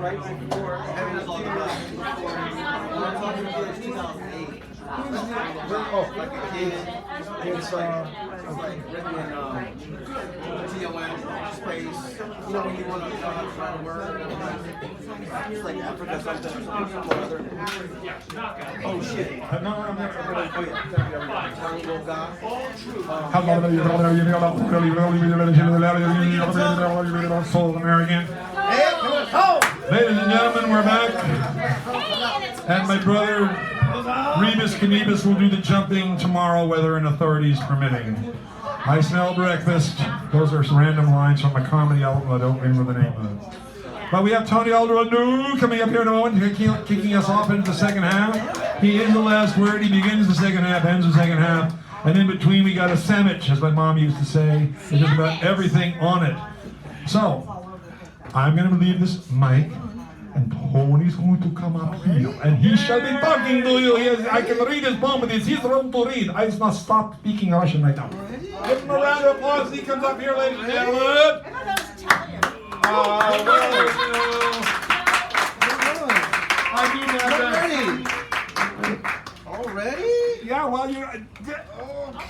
right before Heaven is All the Love. When I told you it's 2008. Oh, like a kid. It's like written in TOM space. You know when you want to try to work. It's like Africa something or other. Oh shit. No, I'm not. Oh yeah. Tiny little guy. American. Ladies and gentlemen, we're back. And my brother Rebus Canibus will do the jumping tomorrow, weather and authorities permitting. I smell breakfast. Those are some random lines from a comedy album I don't remember the name of it. But we have Tony Alderano coming up here in a moment, kicking us off into the second half. He is the last word. He begins the second half, ends the second half. And in between we got a sandwich, as my mom used to say. There's just about everything on it. So, I'm going to leave this mic, and Tony's going to come up here, and he shall be talking to you. I can read his palm, but it's his room to read. I must stop speaking Russian right now. Give him a round of applause. He comes up here, ladies and gentlemen. I thought that was Italian. I do that. Already? Yeah, well, you're...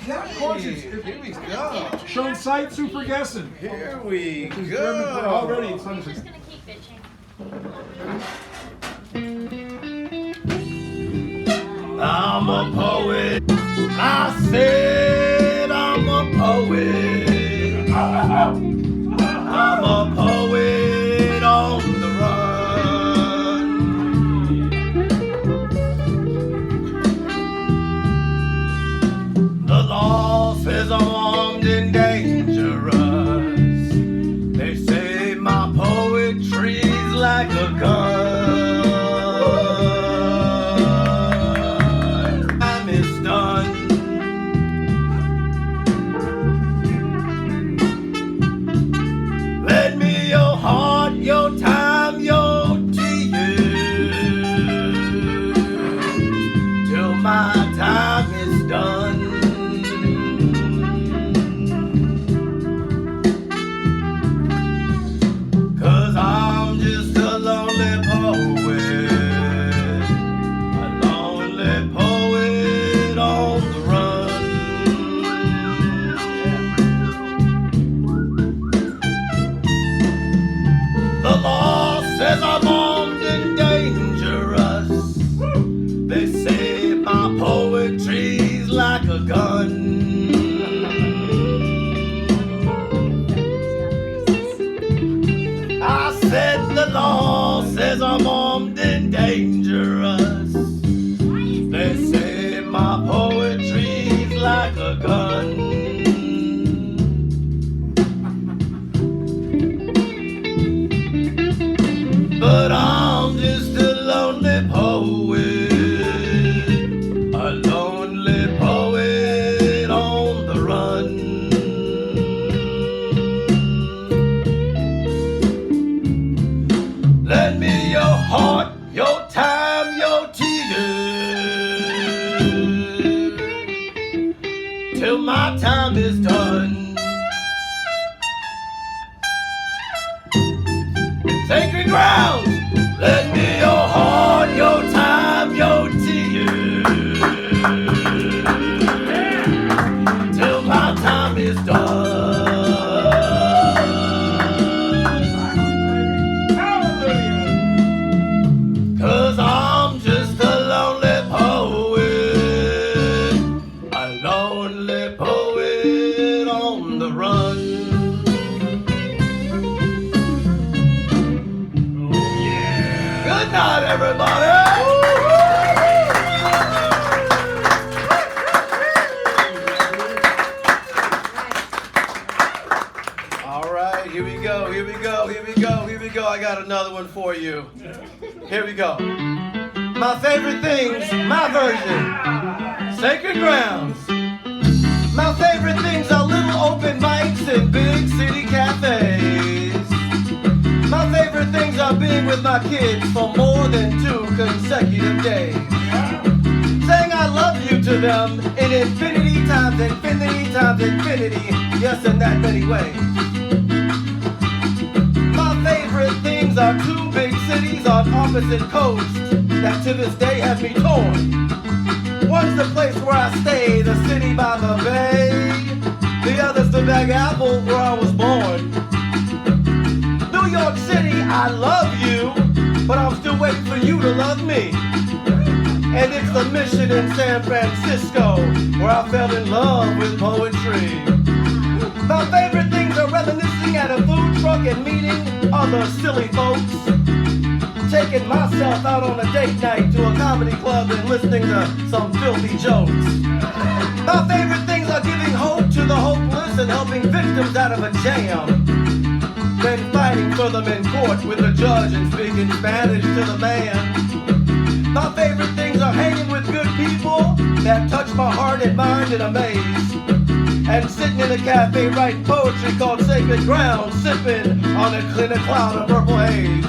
Yeah, of course, here we go. Schon Zeit zu vergessen. Here we German go. for already. I'm just going to keep bitching. I'm a poet. I said I'm a poet. I'm a poet on the run. The law says I'm armed and dangerous. They say my poetry's like a gun. Your time, your tears, till my time is done. Cause I'm just a lonely poet, a lonely poet on the run. The law says I'm armed and dangerous. They say my poetry's like a gun. I said the law says I'm armed and dangerous. They say my poetry's like a gun. But I'm just a lonely poet, a lonely poet on the run. Lend me your heart, your time, your tears, till my time is done. Sacred grounds, lend me your heart, your time, your tears, till my time is done. Cause I'm just a lonely poet, a lonely poet on the run. Good night, everybody. All right, here we go, here we go, here we go, here we go. I got another one for you. Here we go. My favorite things, my version. Sacred grounds. My favorite things are little open mics and big city cafes. My favorite things are being with my kids for more than 2 consecutive days. Saying I love you to them in infinity times infinity times infinity, yes, in that many ways. opposite coast that to this day have me torn. One's the place where I stay, the city by the bay. The other's the Big Apple where I was born. New York City, I love you, but I'm still waiting for you to love me. And it's the Mission in San Francisco where I fell in love with poetry. My favorite things are reminiscing at a food truck and meeting other silly folks. Taking myself out on a date night to a comedy club and listening to some filthy jokes. My favorite things are giving hope to the hopeless and helping victims out of a jam. Then fighting for them in court with the judge and speaking Spanish to the man. My favorite things are hanging with good people that touch my heart and mind in a maze. And sitting in a cafe writing poetry called Sacred Ground, sipping on a cloud of purple haze.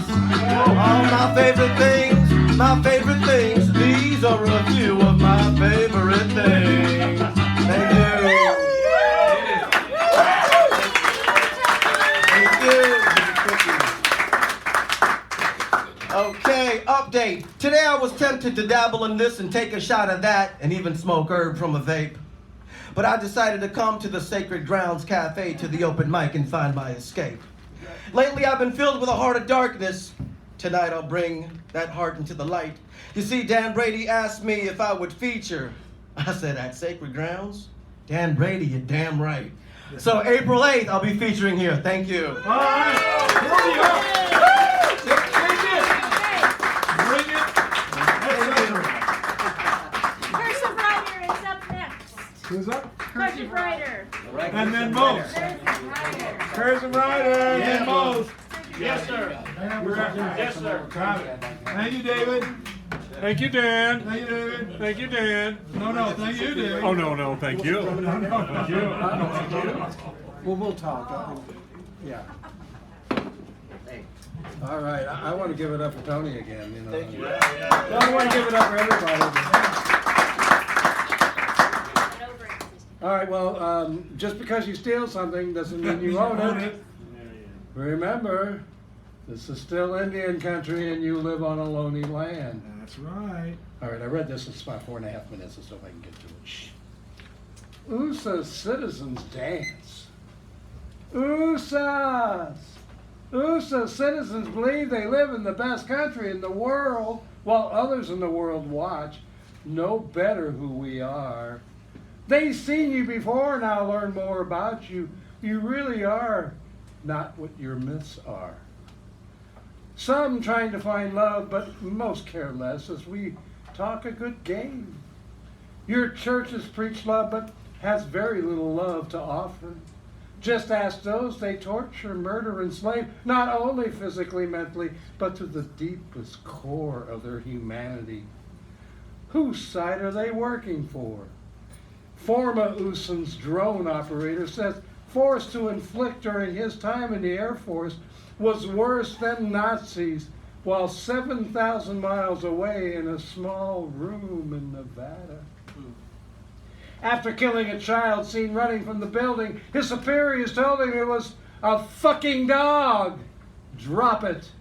All my favorite things, these are a few of my favorite things. Thank you. Thank you. Okay, update. Today I was tempted to dabble in this and take a shot of that and even smoke herb from a vape. But I decided to come to the Sacred Grounds Cafe to the open mic and find my escape. Lately I've been filled with a heart of darkness. Tonight I'll bring that heart into the light. You see, Dan Brady asked me if I would feature. I said, at Sacred Grounds? Dan Brady, you're damn right. So April 8th, I'll be featuring here. Thank you. All right. Bring it. Cursive Writer is up next. Who's up? Cursive Writer. And then most. Cursive Writer. And then most. Yes, sir. Yes, sir. Got it. Thank you, David. Thank you, Dan. Thank you, David. Thank you, Dan. No, thank you, David. Oh, no, thank you. Thank you. Well, we'll talk. Yeah. All right. I want to give it up for Tony again. You know. Thank you. I want to give it up for everybody. All right. Well, just because you steal something doesn't mean you own it. Remember, this is still Indian country and you live on a lonely land. That's right. All right, I read this, it's about 4.5 minutes, so I can get to it. Shh. USA citizens dance. USAs! USA citizens believe they live in the best country in the world, while others in the world watch, know better who we are. They've seen you before, now learn more about you. You really are not what your myths are. Some trying to find love, but most care less as we talk a good game. Your churches preach love, but has very little love to offer. Just ask those they torture, murder, and enslave, not only physically, mentally, but to the deepest core of their humanity. Whose side are they working for? Former USA's drone operator says forced to inflict during his time in the Air Force was worse than Nazis while 7,000 miles away in a small room in Nevada. After killing a child seen running from the building, his superiors told him it was a fucking dog. Drop it.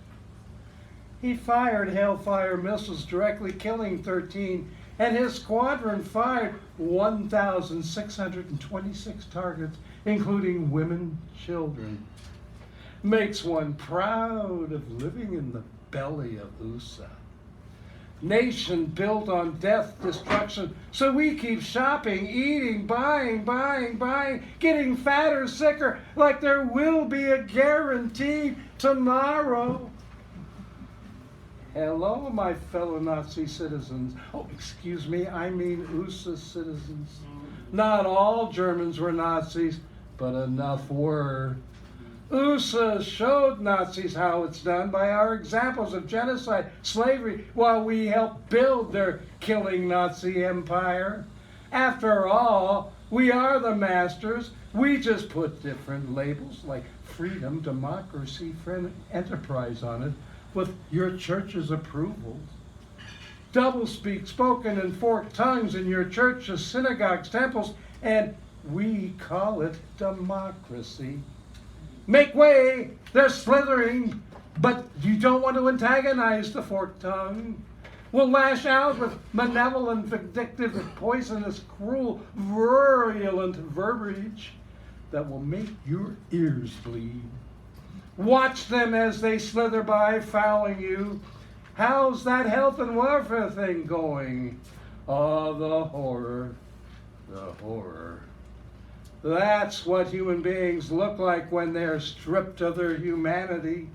He fired Hellfire missiles directly killing 13, and his squadron fired 1,626 targets, including women, children. Makes one proud of living in the belly of USA. Nation built on death, destruction, so we keep shopping, eating, buying, getting fatter, sicker, like there will be a guaranteed tomorrow. Hello, my fellow Nazi citizens. Oh, excuse me, I mean USA citizens. Not all Germans were Nazis, but enough were. USA showed Nazis how it's done by our examples of genocide, slavery, while we helped build their killing Nazi empire. After all, we are the masters. We just put different labels like freedom, democracy, free enterprise on it with your church's approval. Doublespeak spoken in forked tongues in your churches, synagogues, temples, and we call it democracy. Make way, they're slithering But you don't want to antagonize the forked tongue. Will lash out with malevolent, vindictive, poisonous, cruel, virulent verbiage that will make your ears bleed. Watch them as they slither by, fouling you. How's that health and welfare thing going? Oh, the horror, the horror. That's what human beings look like when they're stripped of their humanity.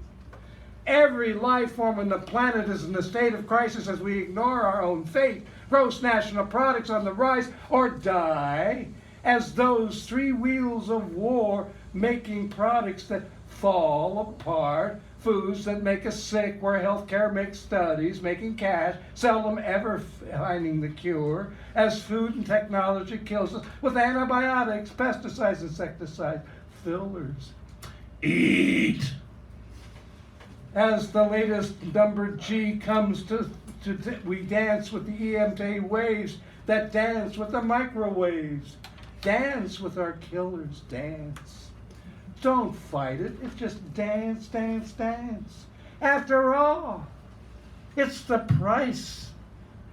Every life form on the planet is in a state of crisis as we ignore our own fate, gross national products on the rise, or die as those three wheels of war making products that fall apart, foods that make us sick, where healthcare makes studies, making cash, seldom ever finding the cure, as food and technology kills us with antibiotics, pesticides, insecticides, fillers. Eat! As the latest number G comes we dance with the EMT waves that dance with the microwaves. Dance with our killers, dance. Don't fight it, it's just dance, dance, dance. After all, it's the price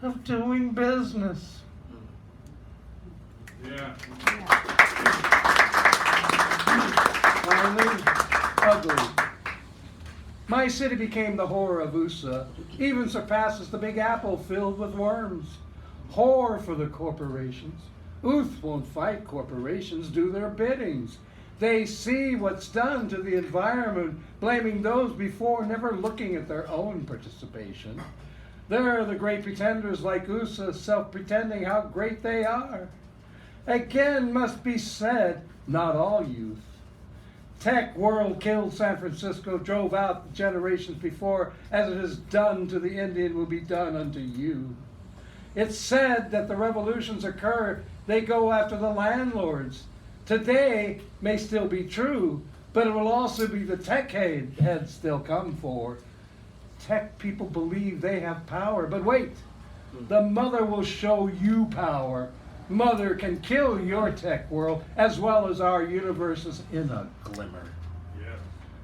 of doing business. Yeah. Finally, ugly. My city became the horror of USA, even surpasses the Big Apple filled with worms. Horror for the corporations. Ooth won't fight corporations, do their biddings. They see what's done to the environment, blaming those before, never looking at their own participation. They're the great pretenders like USA, self-pretending how great they are. Again must be said, not all youth. Tech world killed San Francisco, drove out the generations before, as it is done to the Indian will be done unto you. It's said that the revolutions occur, they go after the landlords. Today may still be true, but it will also be the tech heads they'll come for. Tech people believe they have power, but wait, the mother will show you power. Mother can kill your tech world as well as our universes in a glimmer. Yeah.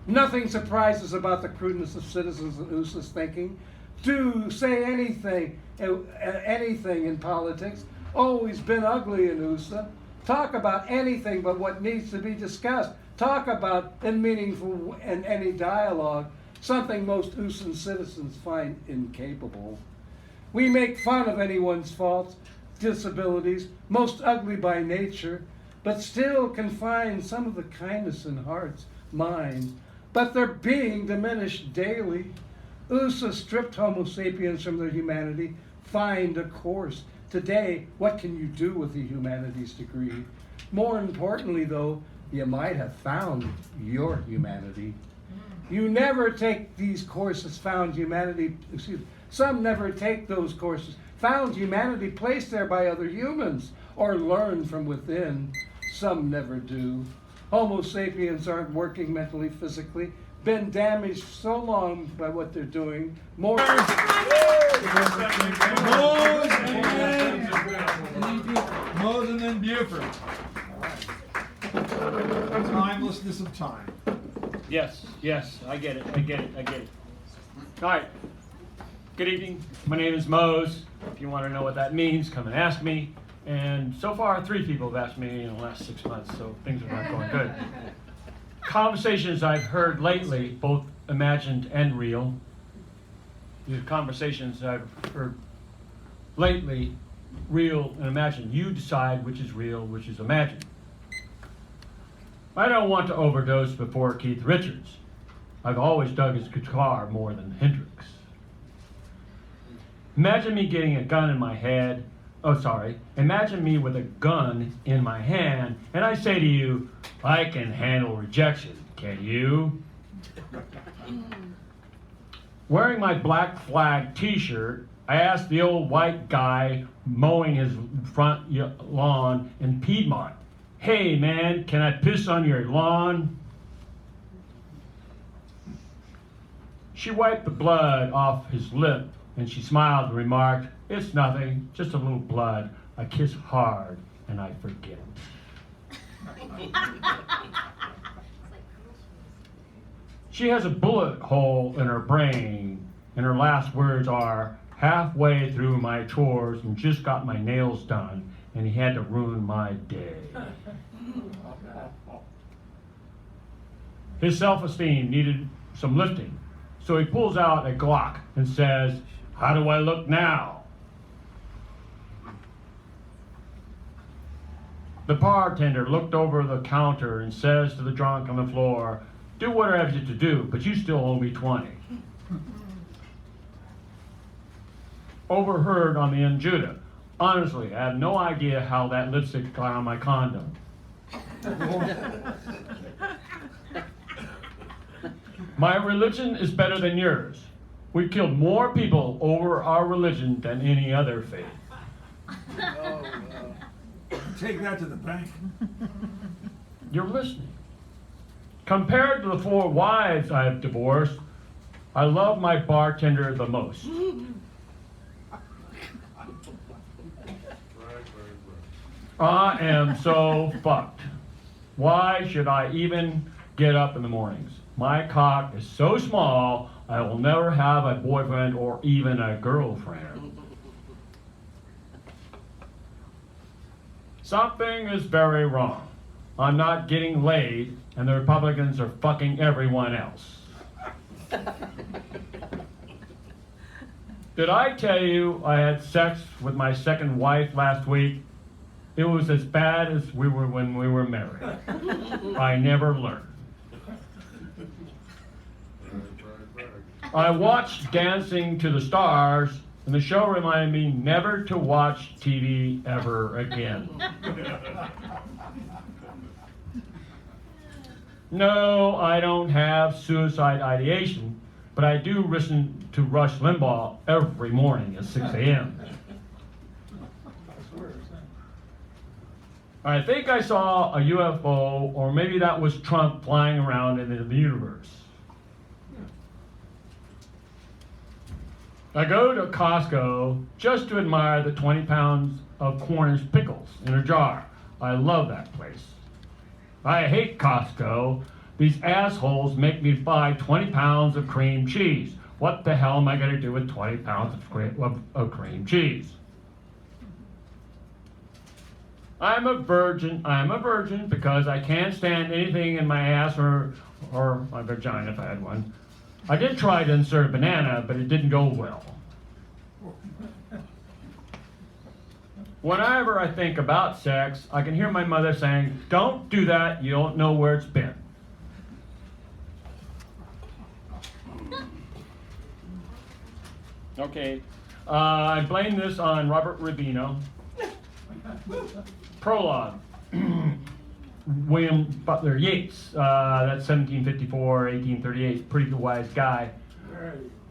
Nothing surprises about the crudeness of citizens and USA's thinking. Do say anything in politics. Always been ugly in USA. Talk about anything but what needs to be discussed. Talk about in meaningful and any dialogue, something most USAN citizens find incapable. We make fun of anyone's faults, disabilities, most ugly by nature, but still can find some of the kindness in hearts, minds, but they're being diminished daily. USA stripped Homo sapiens from their humanity, find a course. Today, what can you do with the humanities degree? More importantly, though, you might have found your humanity. You never take these courses, found humanity, some never take those courses, found humanity placed there by other humans, or learned from within. Some never do. Homo sapiens aren't working mentally, physically, been damaged so long by what they're doing. More. Mose and then Buford. Timelessness of time. Yes, I get it. All right. Good evening. My name is Mose. If you want to know what that means, come and ask me. And so far, 3 people have asked me in the last 6 months, so things are not going good. Conversations I've heard lately, both imagined and real. These conversations I've heard lately, real and imagined. You decide which is real, which is imagined. I don't want to overdose before Keith Richards. I've always dug his guitar more than Hendrix. Imagine me getting a gun in my head. Imagine me with a gun in my hand, and I say to you, I can handle rejection. Can you? Wearing my Black Flag t-shirt, I asked the old white guy mowing his front lawn in Piedmont, hey man, can I piss on your lawn? She wiped the blood off his lip and she smiled and remarked, it's nothing, just a little blood. I kiss hard and I forget. She has a bullet hole in her brain, and her last words are, halfway through my chores and just got my nails done, and he had to ruin my day. His self-esteem needed some lifting, so he pulls out a Glock and says, "How do I look now?" The bartender looked over the counter and says to the drunk on the floor, "Do what I have you to do, but you still owe me 20. Overheard on the Judah. Honestly, I have no idea how that lipstick got on my condom. My religion is better than yours. We've killed more people over our religion than any other faith. Take that to the bank. You're listening. Compared to the 4 wives I have divorced, I love my bartender the most. I am so fucked. Why should I even get up in the mornings? My cock is so small, I will never have a boyfriend or even a girlfriend. Something is very wrong. I'm not getting laid, and the Republicans are fucking everyone else. Did I tell you I had sex with my second wife last week? It was as bad as we were when we were married. I never learned. I watched Dancing to the Stars, and the show reminded me never to watch TV ever again. No, I don't have suicide ideation, but I do listen to Rush Limbaugh every morning at 6 a.m. I think I saw a UFO, or maybe that was Trump flying around in the universe. I go to Costco just to admire the 20 pounds of Cornish pickles in a jar. I love that place. I hate Costco. These assholes make me buy 20 pounds of cream cheese. What the hell am I going to do with 20 pounds of cream cheese? I'm a virgin because I can't stand anything in my ass or my vagina if I had one. I did try to insert a banana, but it didn't go well. Whenever I think about sex, I can hear my mother saying, "Don't do that, you don't know where it's been." Okay, I blame this on Robert Rubino. Prologue. William Butler Yeats, that's 1754, 1838, pretty wise guy.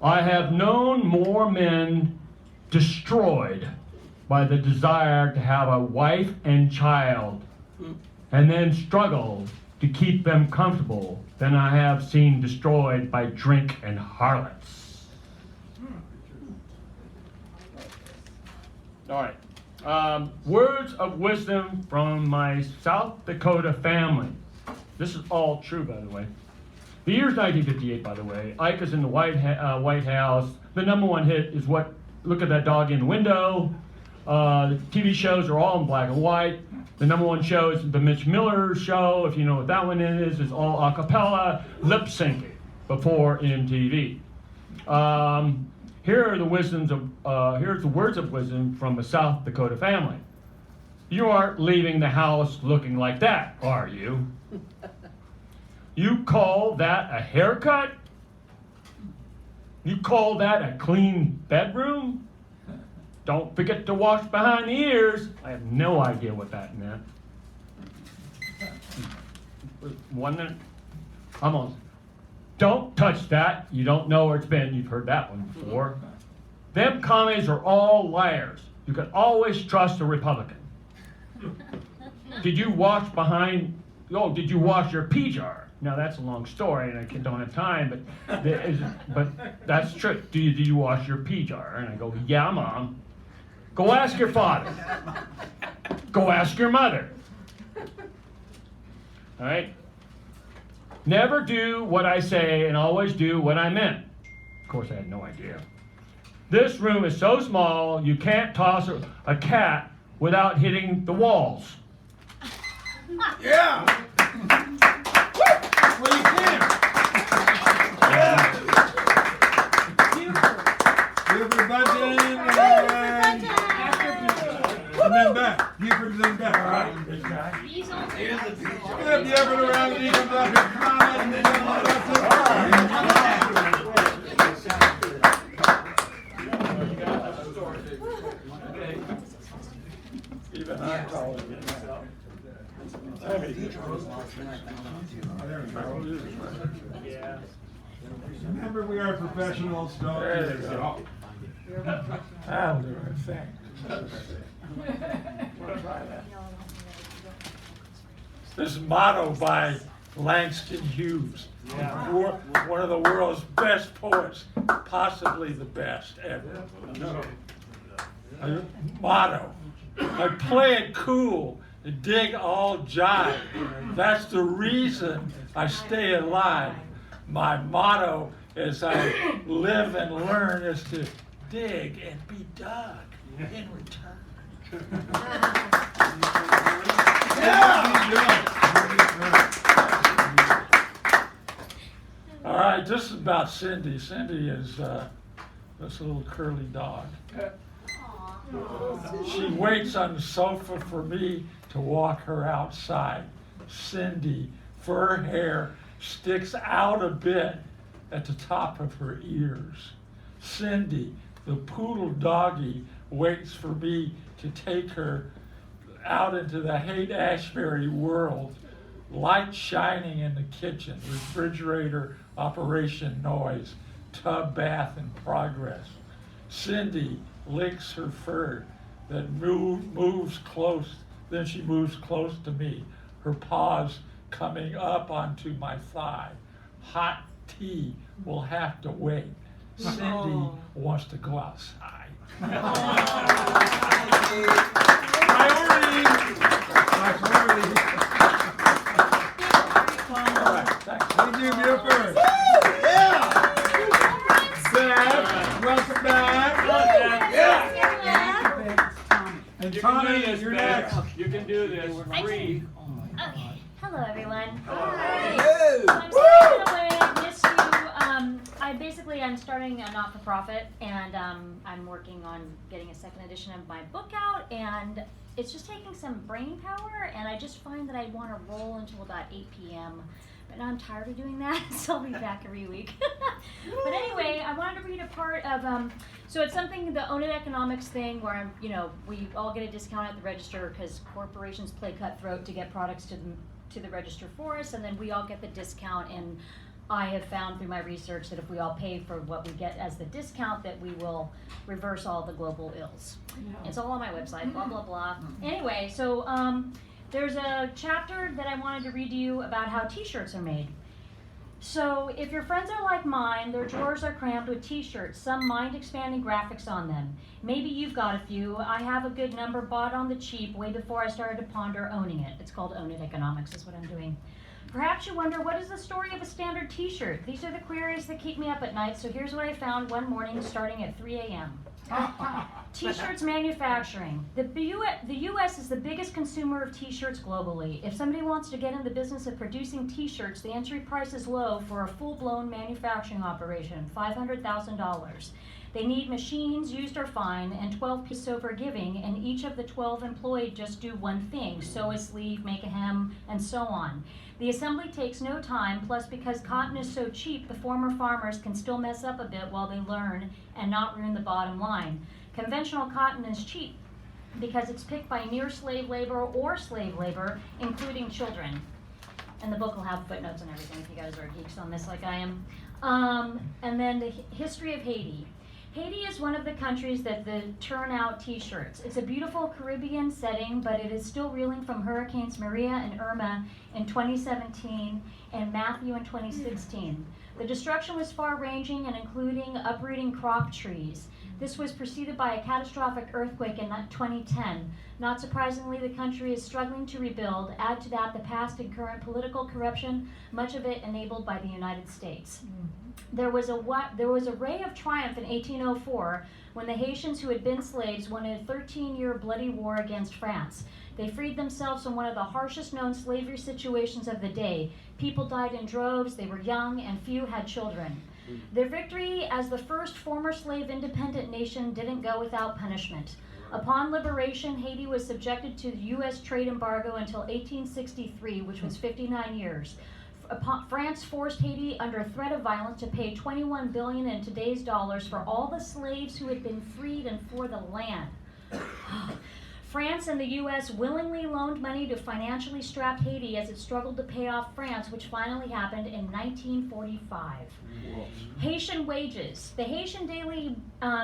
I have known more men destroyed by the desire to have a wife and child and then struggle to keep them comfortable than I have seen destroyed by drink and harlots. All right. Words of wisdom from my South Dakota family. This is all true, by the way. The year's 1958, by the way. Ike is in the White House. The #1 hit is what? Look at that dog in the window. The TV shows are all in black and white. The #1 show is the Mitch Miller show. If you know what that one is, it's all a cappella, lip syncing before MTV. Here's the words of wisdom from a South Dakota family. You aren't leaving the house looking like that, are you? You call that a haircut? You call that a clean bedroom? Don't forget to wash behind the ears. I have no idea what that meant. Almost. Don't touch that. You don't know where it's been. You've heard that one before. Them commies are all liars. You can always trust a Republican. Did you wash your pee jar? Now that's a long story and I don't have time, but that's true. Did you wash your pee jar? And I go, yeah, Mom. Go ask your father. Go ask your mother. All right? Never do what I say and always do what I meant. Of course, I had no idea. This room is so small, you can't toss a cat without hitting the walls. Yeah! Well, you can. Buford button, and then back. Buford, then back, all right? Give the effort around when he comes up here. Come on, and then Even I'm taller than that. remember, we are professionals, don't There you go. I'll do it, thanks. We'll try that. This motto by Langston Hughes, one of the world's best poets, possibly the best ever. A motto: I play it cool and dig all jive. That's the reason I stay alive. My motto as I live and learn is to dig and be dug in return. All right, this is about Cindy. Cindy is this little curly dog. She waits on the sofa for me to walk her outside. Cindy, fur hair sticks out a bit at the top of her ears. Cindy, the poodle doggy, waits for me to take her out into the Haight-Ashbury world. Light shining in the kitchen, refrigerator operation noise, tub bath in progress. Cindy licks her fur that moves close, then she moves close to me, her paws coming up onto my thigh. Hot tea will have to wait. Cindy wants to go outside. Priority. All right, thanks. Thank you, Buford. Beth, welcome back. And You can do Tommy, this, you're Beth. next. You can do this. Free. Okay. Hello, everyone. Hi. I'm sorry away. I missed you. I'm starting a not-for-profit, and I'm working on getting a second edition of my book out, and it's just taking some brain power, and I just find that I want to roll until about 8 p.m. But now I'm tired of doing that, so I'll be back every week. But anyway, I wanted to read a part of, so it's something, the Own It Economics thing, where we all get a discount at the register because corporations play cutthroat to get products to the register for us, and then we all get the discount. And I have found through my research that if we all pay for what we get as the discount, that we will reverse all the global ills. It's all on my website, blah, blah, blah. Anyway, so there's a chapter that I wanted to read to you about how t-shirts are made. So if your friends are like mine, their drawers are crammed with t-shirts, some mind-expanding graphics on them. Maybe you've got a few. I have a good number bought on the cheap way before I started to ponder owning it. It's called Own It Economics is what I'm doing. Perhaps you wonder, what is the story of a standard t-shirt? These are the queries that keep me up at night, so here's what I found one morning starting at 3 a.m. T-shirts manufacturing. The U.S. is the biggest consumer of t-shirts globally. If somebody wants to get in the business of producing t-shirts, the entry price is low for a full-blown manufacturing operation, $500,000. They need machines, used or fine, and 12 pieces so forgiving, and each of the 12 employed just do one thing: sew a sleeve, make a hem, and so on. The assembly takes no time, plus because cotton is so cheap, the former farmers can still mess up a bit while they learn and not ruin the bottom line. Conventional cotton is cheap because it's picked by near slave labor or slave labor, including children. And the book will have footnotes and everything if you guys are geeks on this like I am. And then the history of Haiti. Haiti is one of the countries that turn out t-shirts. It's a beautiful Caribbean setting, but it is still reeling from Hurricanes Maria and Irma in 2017 and Matthew in 2016. The destruction was far-ranging and including uprooting crop trees. This was preceded by a catastrophic earthquake in 2010. Not surprisingly, the country is struggling to rebuild. Add to that the past and current political corruption, much of it enabled by the United States. There was a ray of triumph in 1804 when the Haitians who had been slaves won a 13-year bloody war against France. They freed themselves from one of the harshest known slavery situations of the day. People died in droves, they were young, and few had children. Their victory as the first former slave independent nation didn't go without punishment. Upon liberation, Haiti was subjected to the U.S. trade embargo until 1863, which was 59 years. France forced Haiti under threat of violence to pay $21 billion in today's dollars for all the slaves who had been freed and for the land. France and the U.S. willingly loaned money to financially strapped Haiti as it struggled to pay off France, which finally happened in 1945. Haitian wages. The Haitian daily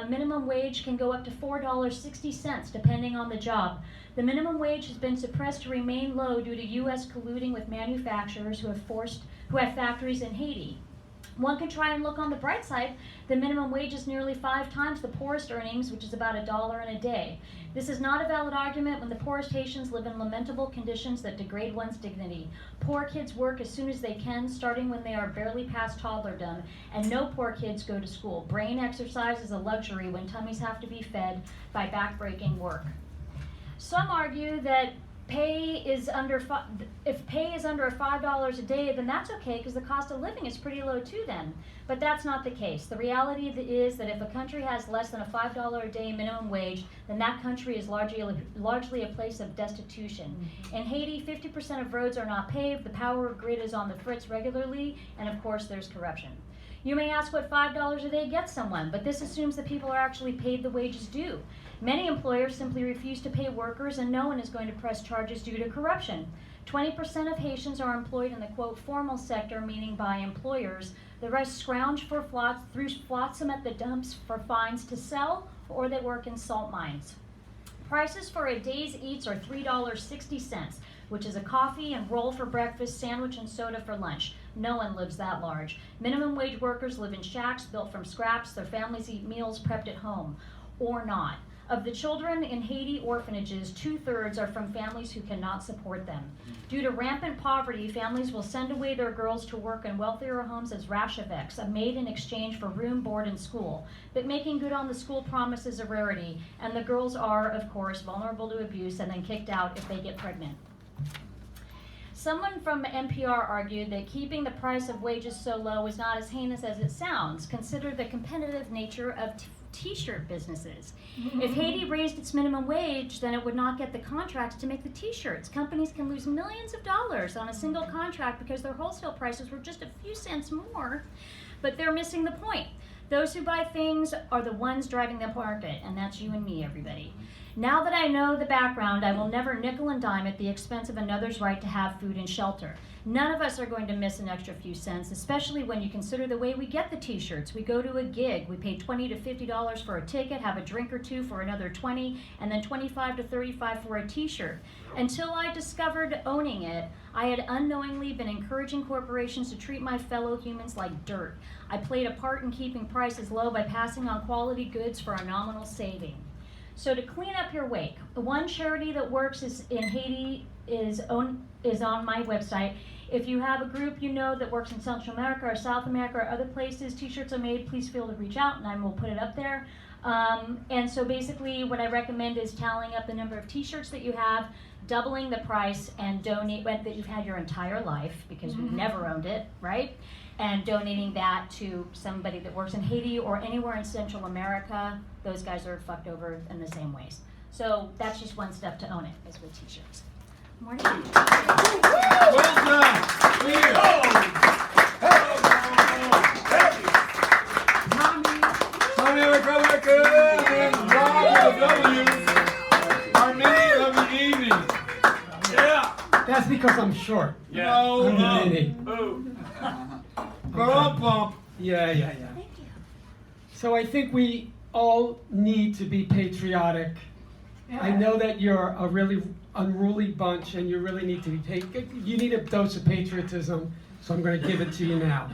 minimum wage can go up to $4.60 depending on the job. The minimum wage has been suppressed to remain low due to U.S. colluding with manufacturers who have factories in Haiti. One can try and look on the bright side. The minimum wage is nearly 5 times the poorest earnings, which is about $1 in a day. This is not a valid argument when the poorest Haitians live in lamentable conditions that degrade one's dignity. Poor kids work as soon as they can, starting when they are barely past toddlerdom, and no poor kids go to school. Brain exercise is a luxury when tummies have to be fed by back-breaking work. Some argue that if pay is under $5 a day, then that's okay because the cost of living is pretty low too then. But that's not the case. The reality is that if a country has less than a $5 a day minimum wage, then that country is largely a place of destitution. In Haiti, 50% of roads are not paved, the power grid is on the fritz regularly, and of course there's corruption. You may ask what $5 a day gets someone, but this assumes that people are actually paid the wages due. Many employers simply refuse to pay workers, and no one is going to press charges due to corruption. 20% of Haitians are employed in the, quote, formal sector, meaning by employers. The rest scrounge for flotsam at the dumps for fines to sell, or they work in salt mines. Prices for a day's eats are $3.60, which is a coffee and roll for breakfast, sandwich and soda for lunch. No one lives that large. Minimum wage workers live in shacks built from scraps. Their families eat meals prepped at home, or not. Of the children in Haiti orphanages, 2/3 are from families who cannot support them. Due to rampant poverty, families will send away their girls to work in wealthier homes as rasheveks, a maid in exchange for room, board, and school. But making good on the school promise is a rarity, and the girls are, of course, vulnerable to abuse and then kicked out if they get pregnant. Someone from NPR argued that keeping the price of wages so low is not as heinous as it sounds. Consider the competitive nature of t-shirt businesses. If Haiti raised its minimum wage, then it would not get the contracts to make the t-shirts. Companies can lose millions of dollars on a single contract because their wholesale prices were just a few cents more, but they're missing the point. Those who buy things are the ones driving the market, and that's you and me, everybody. Now that I know the background, I will never nickel and dime at the expense of another's right to have food and shelter. None of us are going to miss an extra few cents, especially when you consider the way we get the t-shirts. We go to a gig, we pay $20 to $50 for a ticket, have a drink or two for another $20, and then $25 to $35 for a t-shirt. Until I discovered owning it, I had unknowingly been encouraging corporations to treat my fellow humans like dirt. I played a part in keeping prices low by passing on quality goods for a nominal saving. So to clean up your wake, the one charity that works in Haiti is on my website. If you have a group you know that works in Central America or South America or other places, t-shirts are made, please feel to reach out and I will put it up there. And so basically what I recommend is tallying up the number of t-shirts that you have, doubling the price, and donate that you've had your entire life, because we've never owned it, right? And donating that to somebody that works in Haiti or anywhere in Central America. Those guys are fucked over in the same ways. So that's just one step to own it, is with t-shirts. Morning. Well done. Clear. Tommy America and Rob with a W. Our mini of the evening. Yeah. That's because I'm short. Yeah. No. I'm the mini. Bump. Yeah. Thank you. So I think we all need to be patriotic. I know that you're a really unruly bunch and you really need to be you need a dose of patriotism. So I'm going to give it to you now.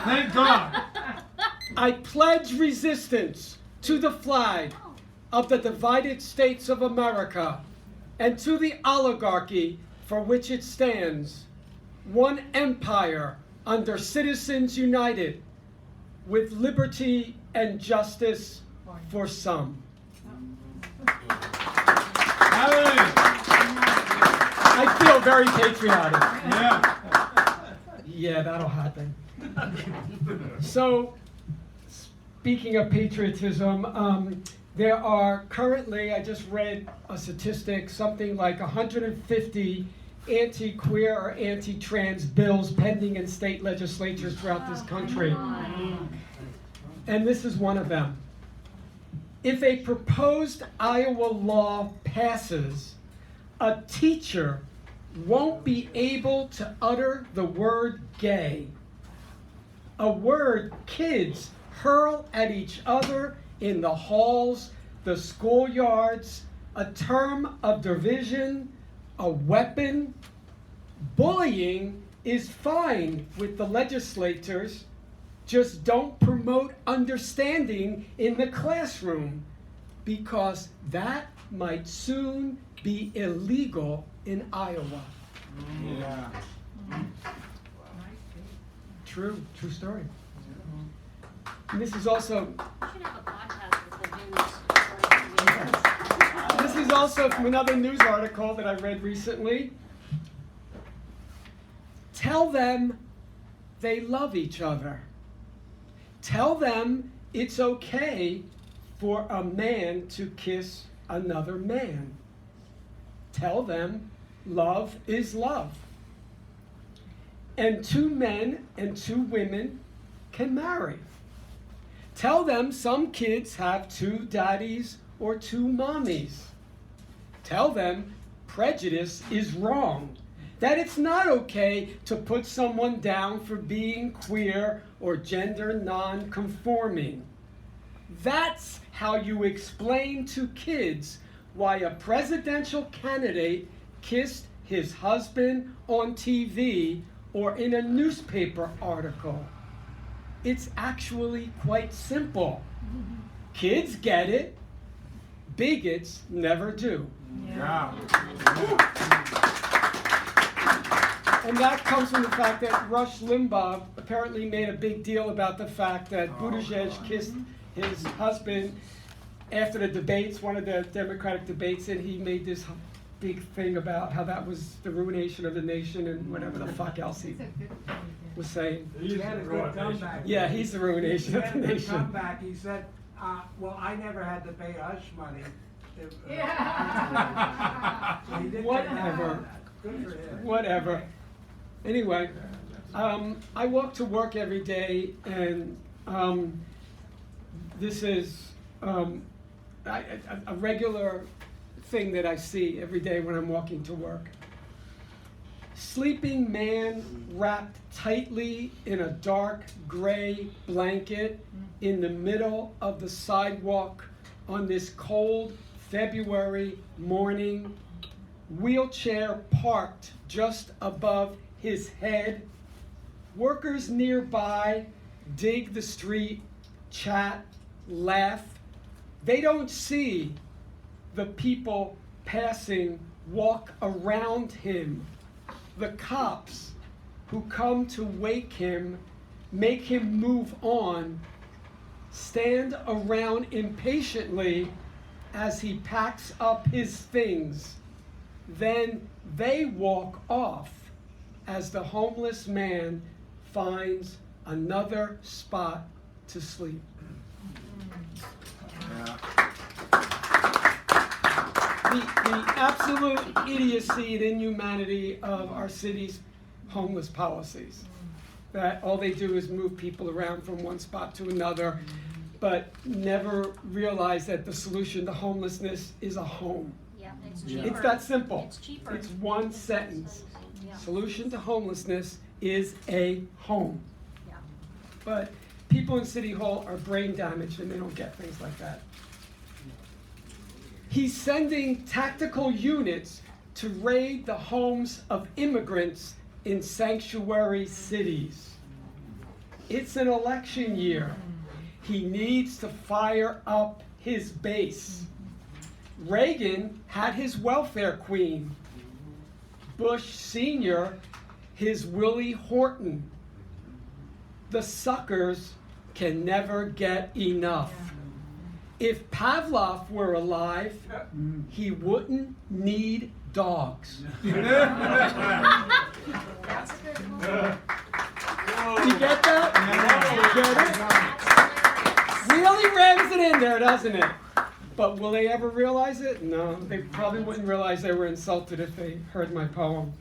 Thank God. I pledge resistance to the flag of the divided states of America and to the oligarchy for which it stands, one empire under citizens united, with liberty and justice for some. I feel very patriotic. Yeah, that'll happen. So, speaking of patriotism, there are currently, I just read a statistic, something like 150 anti-queer or anti-trans bills pending in state legislatures throughout this country. And this is one of them. If a proposed Iowa law passes, a teacher won't be able to utter the word gay, a word kids hurl at each other in the halls, the schoolyards, a term of division, a weapon. Bullying is fine with the legislators, just don't promote understanding in the classroom, because that might soon be illegal in Iowa. Yeah. True story. And this is also You should have a podcast with the news. This is also from another news article that I read recently. Tell them they love each other. Tell them it's okay for a man to kiss another man. Tell them love is love. And 2 men and 2 women can marry. Tell them some kids have 2 daddies or 2 mommies. Tell them prejudice is wrong, that it's not okay to put someone down for being queer or gender non-conforming. That's how you explain to kids why a presidential candidate kissed his husband on TV or in a newspaper article. It's actually quite simple. Kids get it, bigots never do. Yeah. And that comes from the fact that Rush Limbaugh apparently made a big deal about the fact that Buttigieg kissed his husband after the debates, one of the Democratic debates, and he made this big thing about how that was the ruination of the nation and whatever the fuck else he was saying. He had a good comeback. Yeah, he's the ruination of the He had a good nation. comeback. He said, well, I never had to pay hush money. So he did Whatever. Good for him. Whatever. Anyway, I walk to work every day, and this is a regular thing that I see every day when I'm walking to work. Sleeping man wrapped tightly in a dark gray blanket in the middle of the sidewalk on this cold February morning, wheelchair parked just above his head. Workers nearby dig the street, chat, laugh. They don't see the people passing walk around him. The cops who come to wake him, make him move on, stand around impatiently as he packs up his things. Then they walk off as the homeless man finds another spot to sleep. The absolute idiocy and inhumanity of our city's homeless policies. That all they do is move people around from one spot to another, but never realize that the solution to homelessness is a home. Yeah, it's cheaper. It's that simple. It's cheaper. It's one sentence. Yeah. Solution to homelessness is a home. Yeah. But people in City Hall are brain damaged and they don't get things like that. He's sending tactical units to raid the homes of immigrants in sanctuary cities. It's an election year. He needs to fire up his base. Reagan had his welfare queen. Bush Sr., his Willie Horton. The suckers can never get enough. If Pavlov were alive, he wouldn't need dogs. You get that? You get it? Really rams it in there, doesn't it? But will they ever realize it? No, they probably wouldn't realize they were insulted if they heard my poem.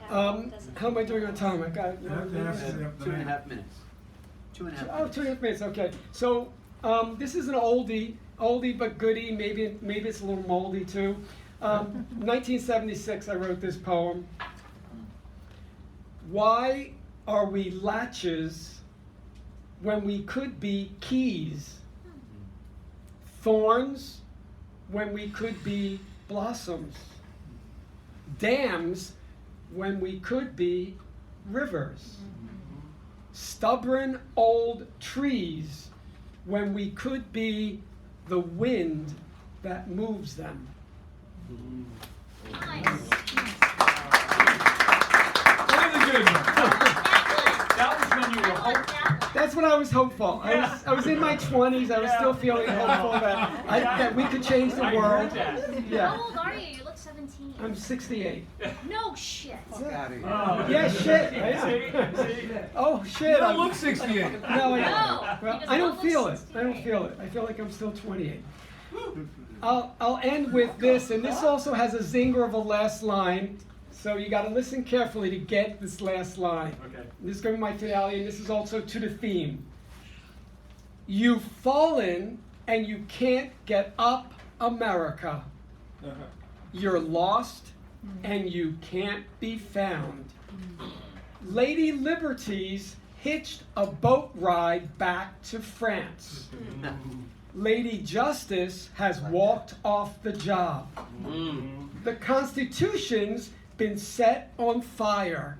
How am I doing on time? I got 2.5 minutes. 2.5. Oh, 2.5 minutes. Okay. So this is an oldie but goodie. Maybe it's a little moldy too. 1976, I wrote this poem. Why are we latches when we could be keys? Thorns when we could be blossoms. Dams when we could be rivers. Stubborn old trees when we could be the wind that moves them. Nice. That was when you were hopeful. That's what I was hopeful. I was in my 20s. I was still feeling hopeful that we could change the world. Yeah. How old are you? You look 17. I'm 68. No shit. Yeah, shit. I am. Oh, shit. You don't look 68. No, I don't. No, Well, he does I not don't look feel it. 68. I don't feel it. I feel like I'm still 28. I'll end with this, and this also has a zinger of a last line. So you got to listen carefully to get this last line. Okay. This is going to be my finale, and this is also to the theme. You've fallen and you can't get up, America. You're lost and you can't be found. Lady Liberty's hitched a boat ride back to France. Lady Justice has walked off the job. The Constitution's been set on fire.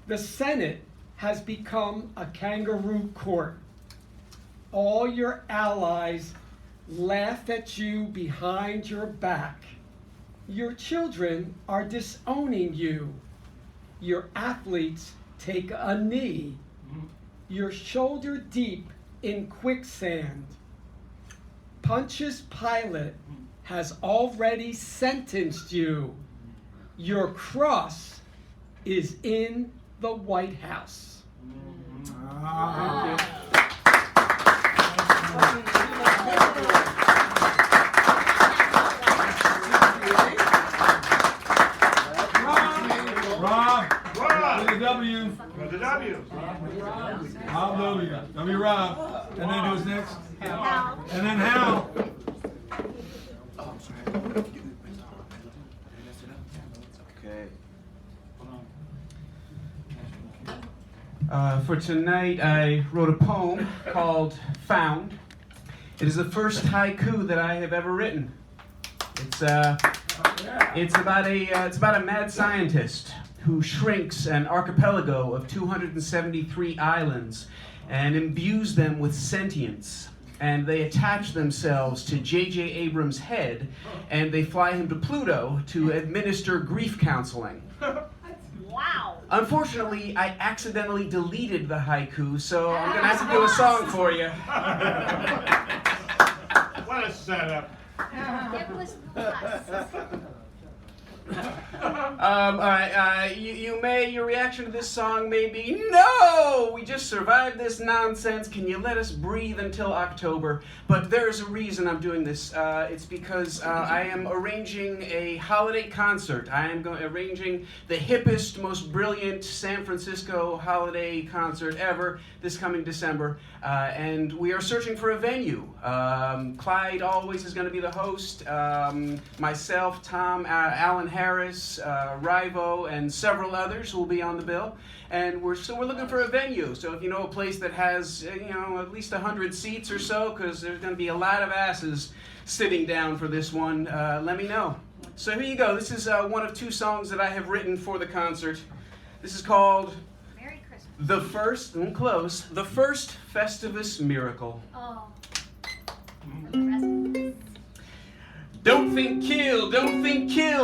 The Senate has become a kangaroo court. All your allies laugh at you behind your back. Your children are disowning you. Your athletes take a knee. You're shoulder deep in quicksand. Pontius Pilate has already sentenced you. Your cross is in the White House. Thank you. Rob. With a W. With the W. Rob W. W. Rob. And then who's next? Hal. And then Hal. Okay. For tonight, I wrote a poem called Found. It is the first haiku that I have ever written. It's about a mad scientist who shrinks an archipelago of 273 islands and imbues them with sentience. And they attach themselves to J.J. Abrams' head, and they fly him to Pluto to administer grief counseling. Wow. Unfortunately, I accidentally deleted the haiku, so I'm gonna have to do a song for you. What a setup. It was us. All right, your reaction to this song may be, no, we just survived this nonsense. Can you let us breathe until October? But there's a reason I'm doing this. It's because I am arranging a holiday concert. I am arranging the hippest, most brilliant San Francisco holiday concert ever this coming December. And we are searching for a venue. Clyde always is going to be the host. Myself, Tom, Alan Harris, Rivo, and several others will be on the bill. And we're looking for a venue. So if you know a place that has at least 100 seats or so, because there's going to be a lot of asses sitting down for this one, let me know. So here you go. This is one of two songs that I have written for the concert. This is called Merry Christmas. The First Festivus Miracle. Oh. Don't think kill,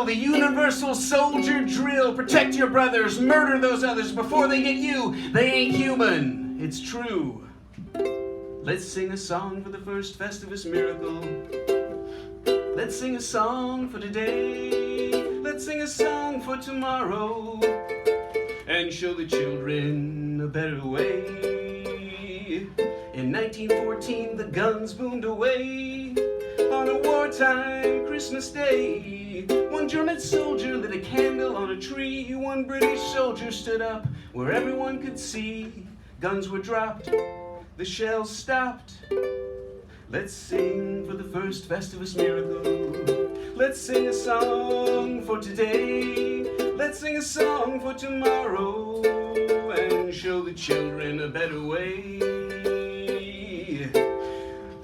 the universal soldier drill. Protect your brothers, murder those others before they get you. They ain't human, it's true. Let's sing a song for the first Festivus miracle. Let's sing a song for today. Let's sing a song for tomorrow. And show the children a better way. In 1914, the guns boomed away. On a wartime Christmas day, one German soldier lit a candle on a tree. One British soldier stood up where everyone could see. Guns were dropped, the shells stopped. Let's sing for the first Festivus miracle. Let's sing a song for today. Let's sing a song for tomorrow. And show the children a better way.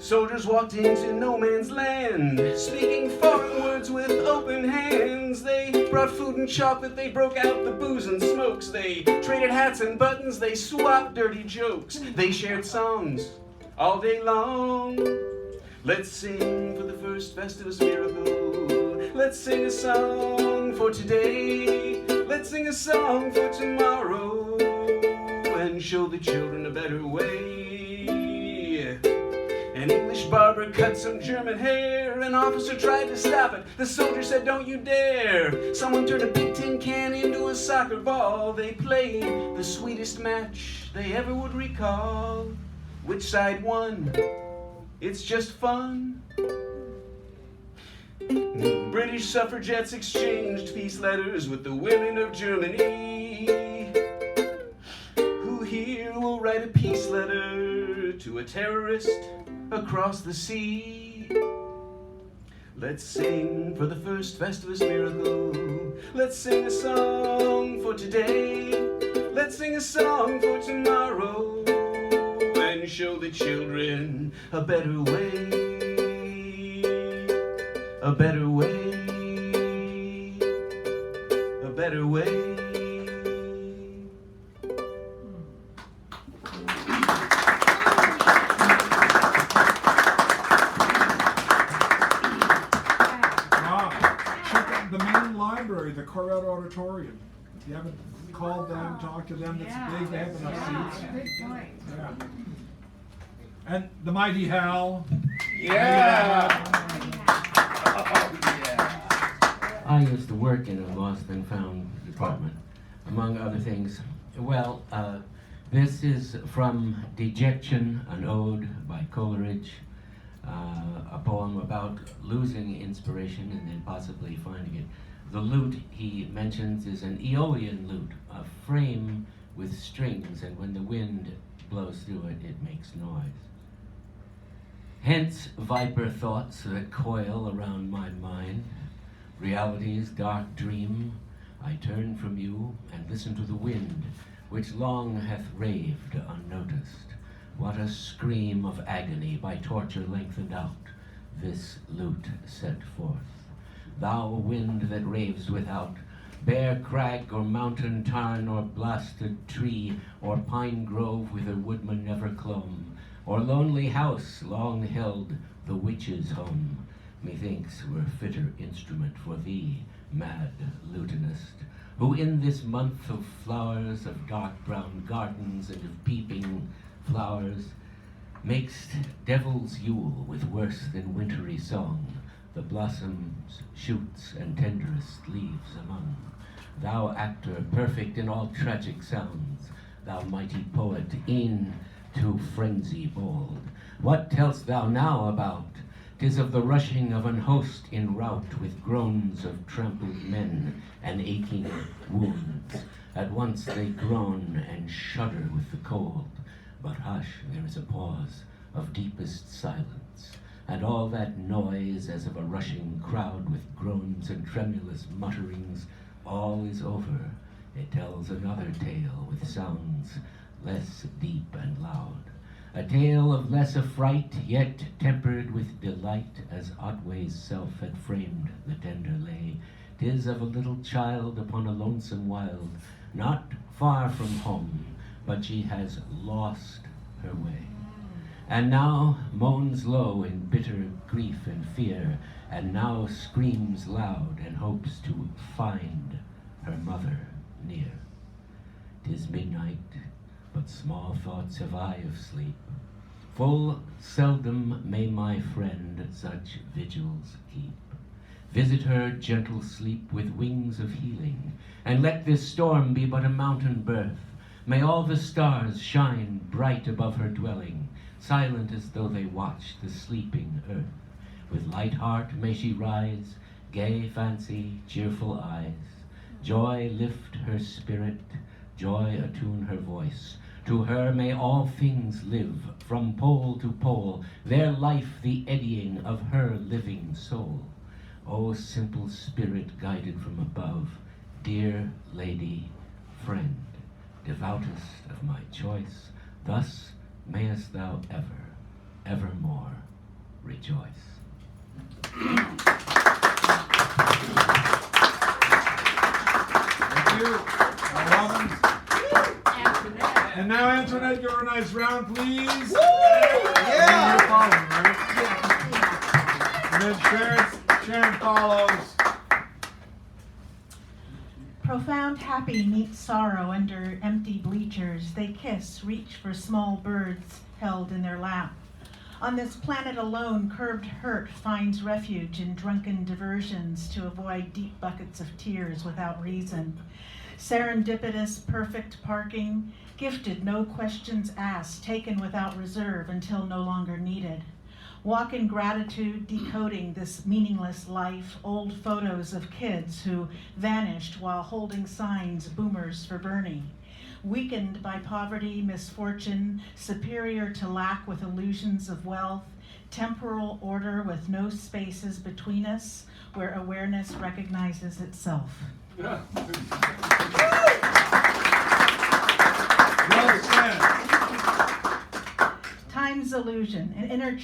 Soldiers walked into no man's land, speaking foreign words with open hands. They brought food and chocolate, they broke out the booze and smokes. They traded hats and buttons, they swapped dirty jokes. They shared songs all day long. Let's sing for the first Festivus miracle. Let's sing a song for today. Let's sing a song for tomorrow. And show the children a better way. An English barber cut some German hair. An officer tried to stop it. The soldier said, don't you dare. Someone turned a big tin can into a soccer ball. They played the sweetest match they ever would recall. Which side won? It's just fun. British suffragettes exchanged peace letters with the women of Germany. Who here will write a peace letter to a terrorist across the sea? Let's sing for the first Festivus miracle. Let's sing a song for today. Let's sing a song for tomorrow. And show the children a better way. A better way. A better way. The Corral Auditorium. If you haven't called them, talked to them, it's big, they have enough seats. Big point. Yeah. And the Mighty Hal. Yeah. I used to work in a lost and found department, among other things. Well, this is from Dejection, an ode by Coleridge, a poem about losing inspiration and then possibly finding it. The lute he mentions is an Aeolian lute, a frame with strings, and when the wind blows through it, it makes noise. Hence viper thoughts that coil around my mind, reality's dark dream. I turn from you and listen to the wind, which long hath raved unnoticed. What a scream of agony by torture lengthened out, this lute set forth. Thou wind that raves without, bare crag or mountain tarn or blasted tree, or pine grove whither woodman never clomb, or lonely house long held the witch's home, methinks were fitter instrument for thee, mad lutenist, who in this month of flowers, of dark brown gardens and of peeping flowers, makest devil's Yule with worse than wintry song, the blossoms, shoots, and tenderest leaves among. Thou actor, perfect in all tragic sounds, thou mighty poet, e'en to frenzy bold, what tell'st thou now about? 'Tis of the rushing of an host in rout, with groans of trampled men and aching wounds. At once they groan and shudder with the cold, but hush, there is a pause of deepest silence, and all that noise as of a rushing crowd with groans and tremulous mutterings, all is over. It tells another tale with sounds less deep and loud. a tale of less affright, yet tempered with delight, as Otway's self had framed the tender lay. 'Tis of a little child upon a lonesome wild, not far from home, but she has lost her way. And now moans low in bitter grief and fear, and now screams loud and hopes to find her mother near. 'Tis midnight, but small thoughts have I of sleep. Full seldom may my friend such vigils keep. Visit her gentle sleep with wings of healing, and let this storm be but a mountain birth. May all the stars shine bright above her dwelling, silent as though they watch the sleeping earth. With light heart may she rise, gay fancy, cheerful eyes. Joy lift her spirit, joy attune her voice. To her may all things live, from pole to pole, their life the eddying of her living soul. O simple spirit guided from above, dear lady, friend, devoutest of my choice, thus mayest thou ever, evermore rejoice. Thank you. And now, Antoinette, give her a nice round, please. Yeah. You're following, right? And then Sharon follows. Profound happy meets sorrow under empty bleachers. They kiss, reach for small birds held in their lap. On this planet alone, curbed hurt finds refuge in drunken diversions to avoid deep buckets of tears without reason. Serendipitous, perfect parking, gifted, no questions asked, taken without reserve until no longer needed. Walk in gratitude, decoding this meaningless life, old photos of kids who vanished while holding signs, boomers for Bernie. Weakened by poverty, misfortune, superior to lack with illusions of wealth, temporal order with no spaces between us, where awareness recognizes itself. Well said. Time's illusion, an inner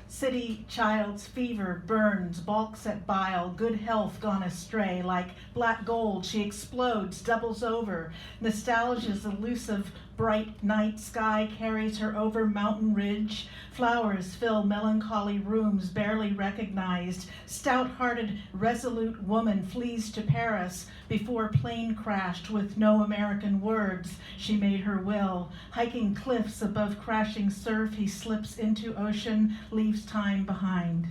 city child's fever burns, balks at bile, good health gone astray. Like black gold, she explodes, doubles over. Nostalgia's elusive bright night sky carries her over mountain ridge. Flowers fill melancholy rooms barely recognized. Stout-hearted, resolute woman flees to Paris before plane crashed with no American words. She made her will. Hiking cliffs above crashing surf, he slips into ocean, leaves time behind.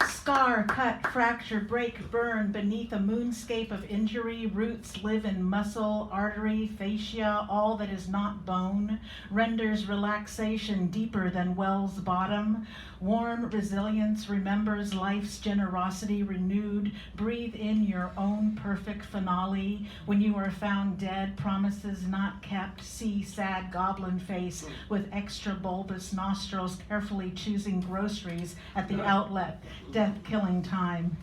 Scar, cut, fracture, break, burn beneath a moonscape of injury. Roots live in muscle, artery, fascia, all that is not bone. Renders relaxation deeper than well's bottom. Warm resilience remembers life's generosity renewed. Breathe in your own perfect finale. When you are found dead, promises not kept. See sad goblin face with extra bulbous nostrils, carefully choosing groceries at the outlet. Death killing time.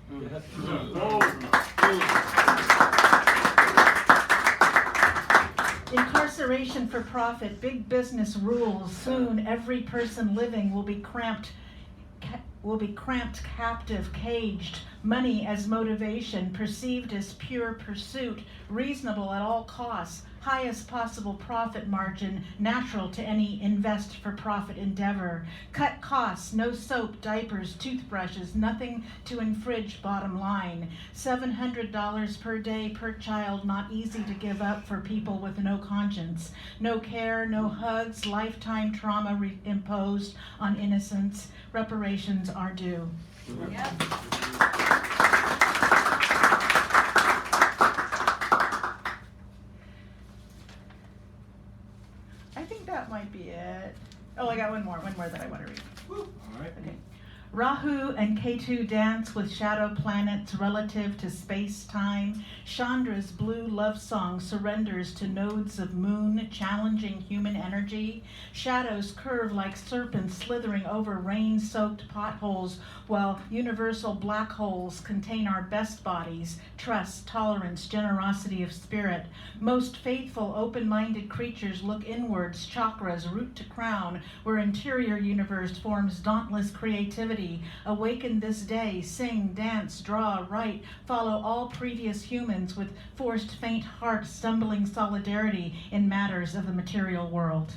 Incarceration for profit, big business rules. Soon every person living will be cramped, captive, caged. Money as motivation, perceived as pure pursuit, reasonable at all costs, highest possible profit margin, natural to any invest-for-profit endeavor. Cut costs, no soap, diapers, toothbrushes, nothing to infringe bottom line. $700 per day per child, not easy to give up for people with no conscience. No care, no hugs, lifetime trauma imposed on innocents. Reparations are due. Yep. I think that might be it. Oh, I got one more that I want to read. All right. Okay. Rahu and Ketu dance with shadow planets relative to space-time. Chandra's blue love song surrenders to nodes of moon, challenging human energy. Shadows curve like serpents slithering over rain-soaked potholes, while universal black holes contain our best bodies, trust, tolerance, generosity of spirit. Most faithful, open-minded creatures look inwards, chakras, root to crown, where interior universe forms dauntless creativity. Awaken this day, sing, dance, draw, write, follow all previous humans with forced faint heart, stumbling solidarity in matters of the material world.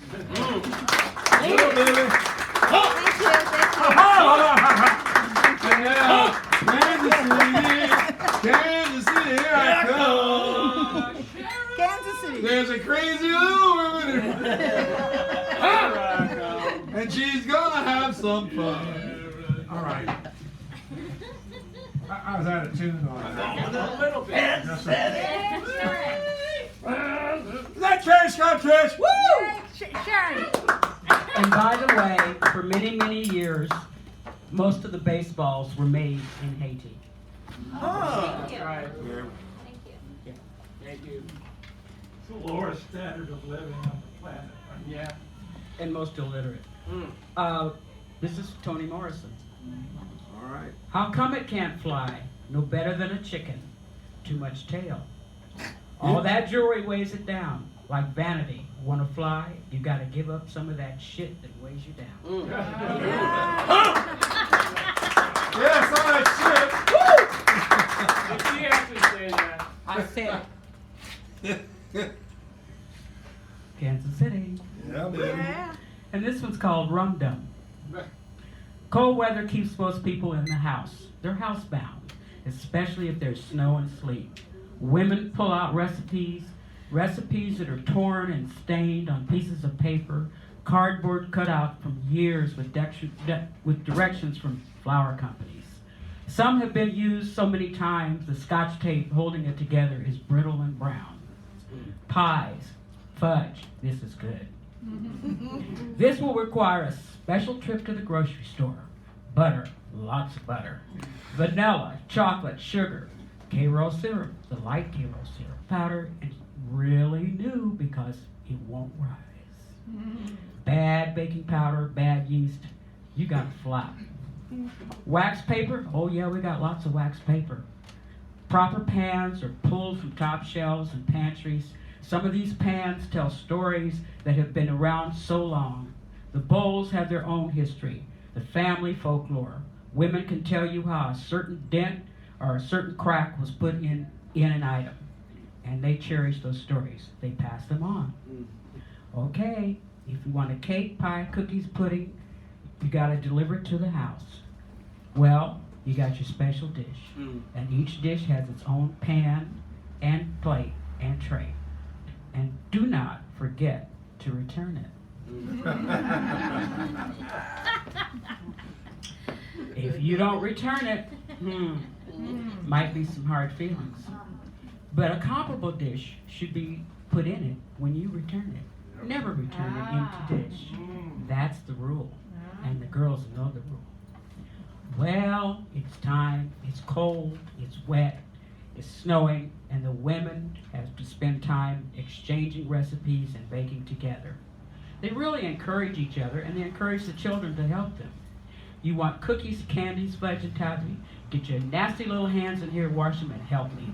Thank you. And now, Kansas City, here I come. Kansas City. There's a crazy little woman, and she's gonna have some fun. All right. I was out of tune on that. A little bit. Yes, sir. Is that Terry Scott Trish? Woo! Sharon. And by the way, for many, many years, most of the baseballs were made in Haiti. Thank you. Right. Thank you. Thank you. It's the lowest standard of living on the planet. Yeah. And most illiterate. This is Toni Morrison. All right. How come it can't fly? No better than a chicken. Too much tail. All that jewelry weighs it down. Like vanity. Want to fly? You got to give up some of that shit that weighs you down. Yes, all right, Did she actually say that? I said Kansas City. Yeah, baby. Yeah. And this one's called Rum Dum. Cold weather keeps most people in the house. They're housebound, especially if there's snow and sleet. Women pull out recipes that are torn and stained on pieces of paper, cardboard cut out from years with directions from flower companies. Some have been used so many times the Scotch tape holding it together is brittle and brown. Pies, fudge, this is good. This will require a special trip to the grocery store. Butter, lots of butter. Vanilla, chocolate, sugar, K-roll syrup, the light K-roll syrup, powder, and really new because it won't rise. Bad baking powder, bad yeast, you got to flop. Wax paper, oh yeah, we got lots of wax paper. Proper pans are pulled from top shelves and pantries. Some of these pans tell stories that have been around so long. The bowls have their own history, the family folklore. Women can tell you how a certain dent or a certain crack was put in an item. And they cherish those stories. They pass them on. Okay, if you want a cake, pie, cookies, pudding, you got to deliver it to the house. Well, you got your special dish. And each dish has its own pan and plate and tray. And do not forget to return it. If you don't return it, might be some hard feelings. But a comparable dish should be put in it when you return it. Never return an empty dish. That's the rule. And the girls know the rule. Well, it's time, it's cold, it's wet, it's snowing, and the women have to spend time exchanging recipes and baking together. They really encourage each other, and they encourage the children to help them. You want cookies, candies, fudge, and toffee? Get your nasty little hands in here, wash them, and help me.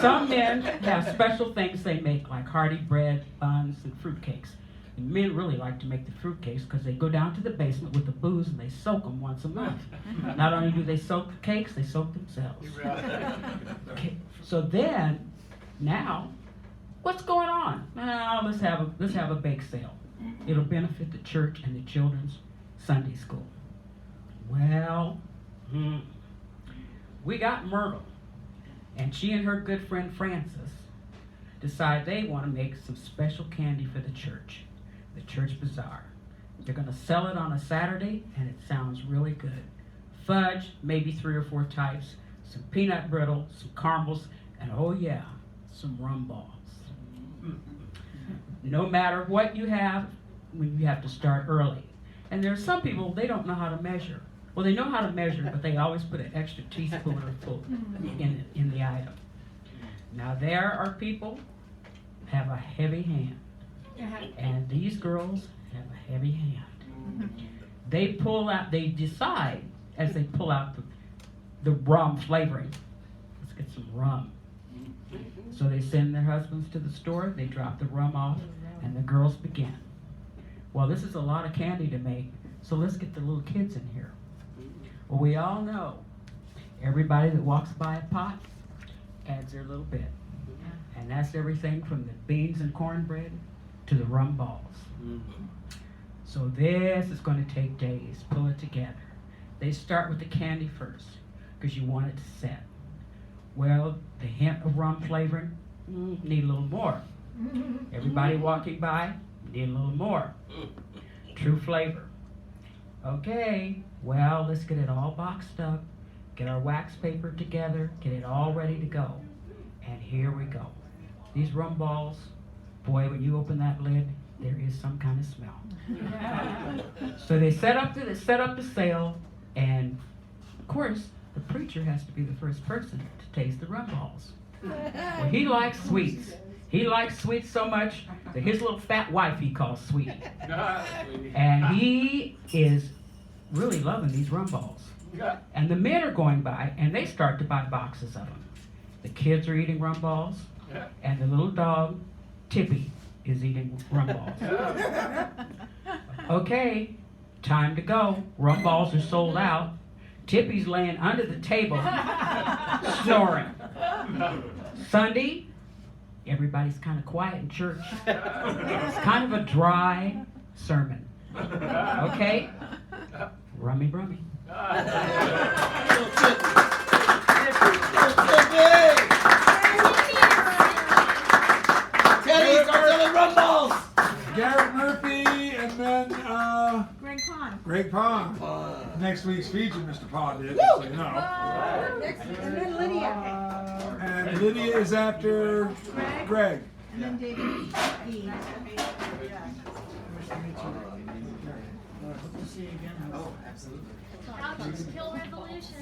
Some men have special things they make, like hearty bread, buns, and fruitcakes. And men really like to make the fruitcakes because they go down to the basement with the booze and they soak them once a month. Not only do they soak the cakes, they soak themselves. Okay. So then, now, what's going on? Now let's have a bake sale. It'll benefit the church and the children's Sunday school. Well, we got Myrtle, and she and her good friend Francis decide they want to make some special candy for the church bazaar. They're going to sell it on a Saturday, and it sounds really good. Fudge, maybe 3 or 4 types, some peanut brittle, some caramels, and oh yeah, some rum balls. No matter what you have, when you have to start early. And there's some people, they don't know how to measure. Well, they know how to measure, but they always put an extra teaspoon or full in the item. Now there are people have a heavy hand, and these girls have a heavy hand. They pull out, they decide as they pull out the rum flavoring, let's get some rum. So they send their husbands to the store, they drop the rum off, and the girls begin. Well, this is a lot of candy to make, so let's get the little kids in here. Well, we all know everybody that walks by a pot adds their little bit. And that's everything from the beans and cornbread to the rum balls. So this is going to take days. Pull it together. They start with the candy first because you want it to set. Well, the hint of rum flavoring, need a little more. Everybody walking by, need a little more. True flavor. Okay, well, let's get it all boxed up, get our wax paper together, get it all ready to go. And here we go. These rum balls, boy, when you open that lid, there is some kind of smell. So they set up the sale, and of course, the preacher has to be the first person to taste the rum balls. Well, he likes sweets. He likes sweets so much that his little fat wife he calls Sweetie. And he is really loving these rum balls. And the men are going by, and they start to buy boxes of them. The kids are eating rum balls, and the little dog, Tippy, is eating rum balls. Okay, time to go. Rum balls are sold out. Tippy's laying under the table, snoring. Sunday, everybody's kind of quiet in church. It's kind of a dry sermon. Okay? Rummy, rummy. Teddy, start selling rum balls. Garrett Murphy and then Greg Pond. Greg Pond. Next week's feature, Mr. Pond did, so you know. And then Lydia. And Lydia is after Greg. And then David E. Oh, absolutely. Couches kill revolution.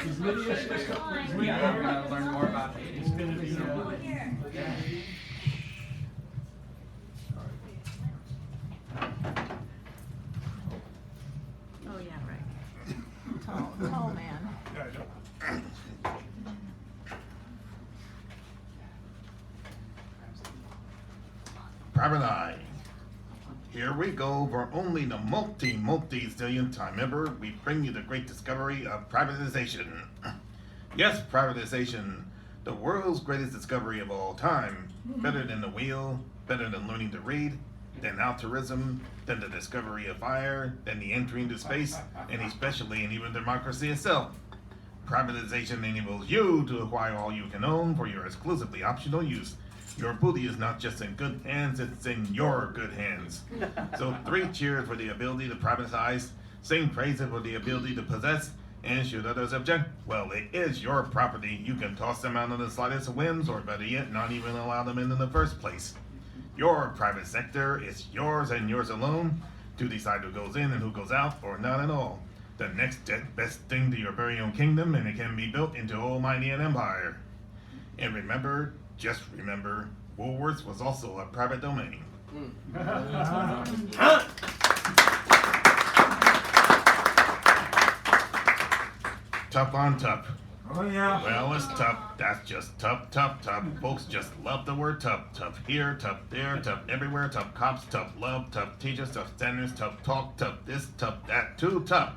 We gotta learn more about it. It's gonna be Oh, yeah, right. Tall man. Private Eye. Here we go for only the multi-zillion time ever. We bring you the great discovery of privatization. Yes, privatization, the world's greatest discovery of all time. Better than the wheel, better than learning to read, than altruism, than the discovery of fire, than the entry into space, and especially and even democracy itself. Privatization enables you to acquire all you can own for your exclusively optional use. Your booty is not just in good hands, it's in your good hands. So 3 cheers for the ability to privatize, sing praises for the ability to possess, and should others object, well, it is your property. You can toss them out on the slightest whims, or better yet, not even allow them in the first place. Your private sector is yours and yours alone to decide who goes in and who goes out, or not at all. The next best thing to your very own kingdom, and it can be built into almighty an empire. And remember, just remember, Woolworths was also a private domain. Tough on tough. Oh, yeah. Well, it's tough. That's just tough, tough, tough. Folks just love the word tough. Tough here, tough there, tough everywhere. Tough cops, tough love, tough teachers, tough standards, tough talk, tough this, tough that. Too tough.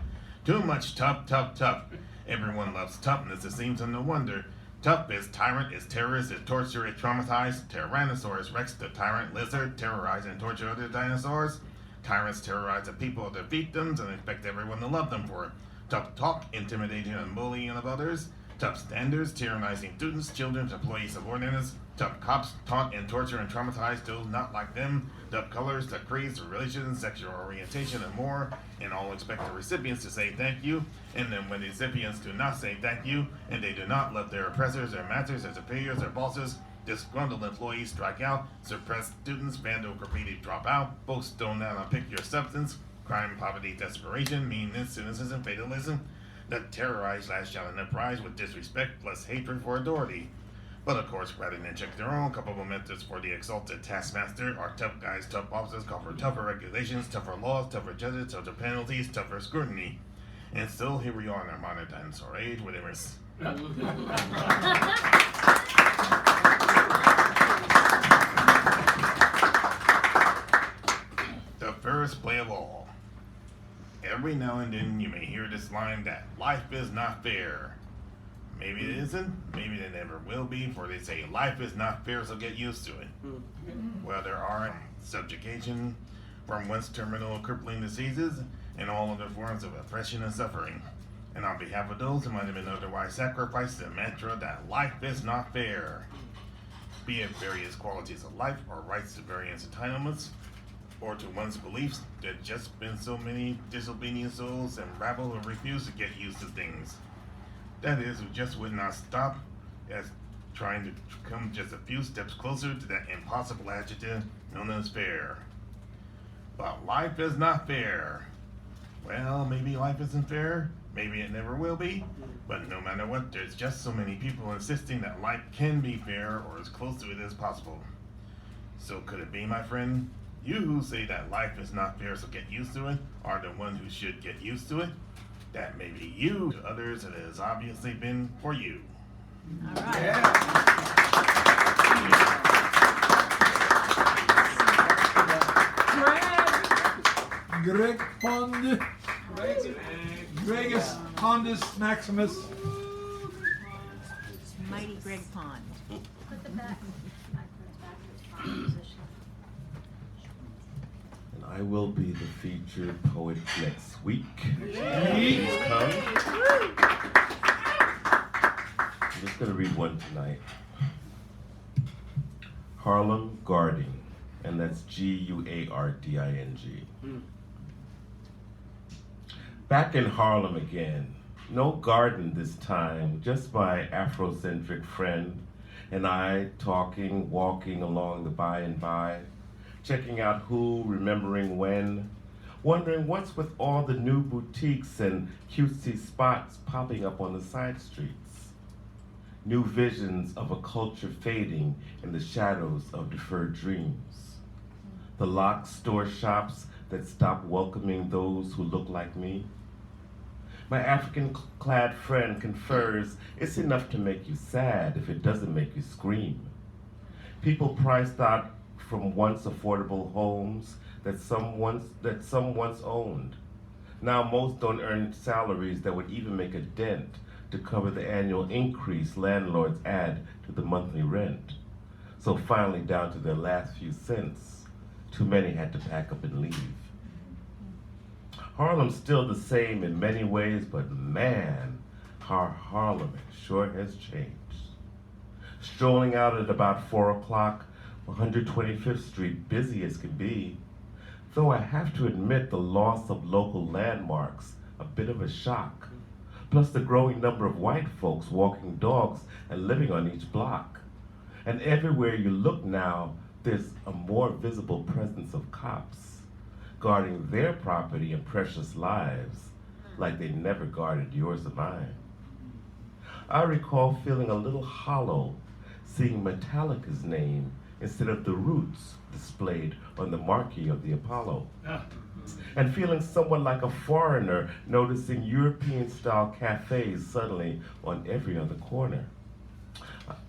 Too much tough, tough, tough. Everyone loves toughness, it seems, and no wonder. Tough is tyrant, is terrorist, is torture, is traumatized. Tyrannosaurus Rex, the tyrant lizard, terrorize and torture other dinosaurs. Tyrants terrorize the people of their victims and expect everyone to love them for it. Tough talk, intimidation and bullying of others. Tough standards, tyrannizing students, children, employees, subordinates. Tough cops, taunt and torture and traumatize those not like them. Tough colors, tough creeds, religion, sexual orientation, and more. And all expect the recipients to say thank you. And then when the recipients do not say thank you, and they do not love their oppressors, their masters, their superiors, their bosses, disgruntled employees strike out, suppressed students, vandal graffiti drop out, folks don't know how to pick your substance, Crime, poverty, desperation, meanness, cynicism, fatalism that terrorize, lash out, and uprise with disrespect plus hatred for authority. But of course, rather than check their own couple of methods for the exalted taskmaster, our tough guys, tough officers call for tougher regulations, tougher laws, tougher judges, tougher penalties, tougher scrutiny. And still, here we are in our modern dinosaur age, where there is. The first play of all. Every now and then you may hear this line that life is not fair. Maybe it isn't, maybe it never will be, for they say life is not fair, so get used to it. Well, there are subjugation from whence terminal crippling diseases and all other forms of oppression and suffering. And on behalf of those who might have been otherwise sacrificed the mantra that life is not fair, be it various qualities of life or rights to various entitlements, or to one's beliefs, there just been so many disobedient souls and rabble who refuse to get used to things. That is, who just would not stop as trying to come just a few steps closer to that impossible adjective known as fair. But life is not fair. Well, maybe life isn't fair, maybe it never will be, but no matter what, there's just so many people insisting that life can be fair or as close to it as possible. So could it be, my friend, you who say that life is not fair, so get used to it, are the one who should get used to it? That may be you, to others it has obviously been for you. All right. Greg Pond. Gregus Pondus Maximus. Mighty Greg Pond. Put the back position. And I will be the featured poet next week. Please come. I'm just going to read one tonight. Harlem Guarding, and that's Guarding. Back in Harlem again. No garden this time, just my Afrocentric friend and I talking, walking along the by and by, checking out who, remembering when, wondering what's with all the new boutiques and cutesy spots popping up on the side streets. New visions of a culture fading in the shadows of deferred dreams. The locked store shops that stop welcoming those who look like me. My African-clad friend confers, it's enough to make you sad if it doesn't make you scream. People priced out from once affordable homes that some once owned. Now most don't earn salaries that would even make a dent to cover the annual increase landlords add to the monthly rent. So finally down to their last few cents, too many had to pack up and leave. Harlem's still the same in many ways, but man, how Harlem sure has changed. Strolling out at about 4 o'clock, 125th Street, busy as can be, though I have to admit the loss of local landmarks, a bit of a shock, plus the growing number of white folks walking dogs and living on each block. And everywhere you look now, there's a more visible presence of cops, guarding their property and precious lives like they never guarded yours or mine. I recall feeling a little hollow seeing Metallica's name instead of the Roots displayed on the marquee of the Apollo. And feeling somewhat like a foreigner noticing European-style cafes suddenly on every other corner.